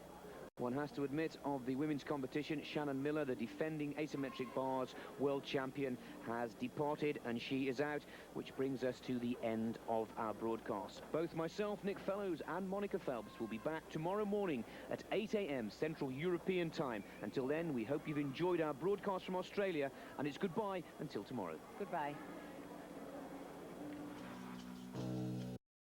one has to admit, of the women's competition, Shannon Miller, the defending asymmetric bars world champion, has departed, and she is out, which brings us to the end of our broadcast. Both myself, Nick Fellows, and Monica Phelps will be back tomorrow morning at 8 a.m. Central European Time. Until then, we hope you've enjoyed our broadcast from Australia, and it's goodbye until tomorrow. Goodbye.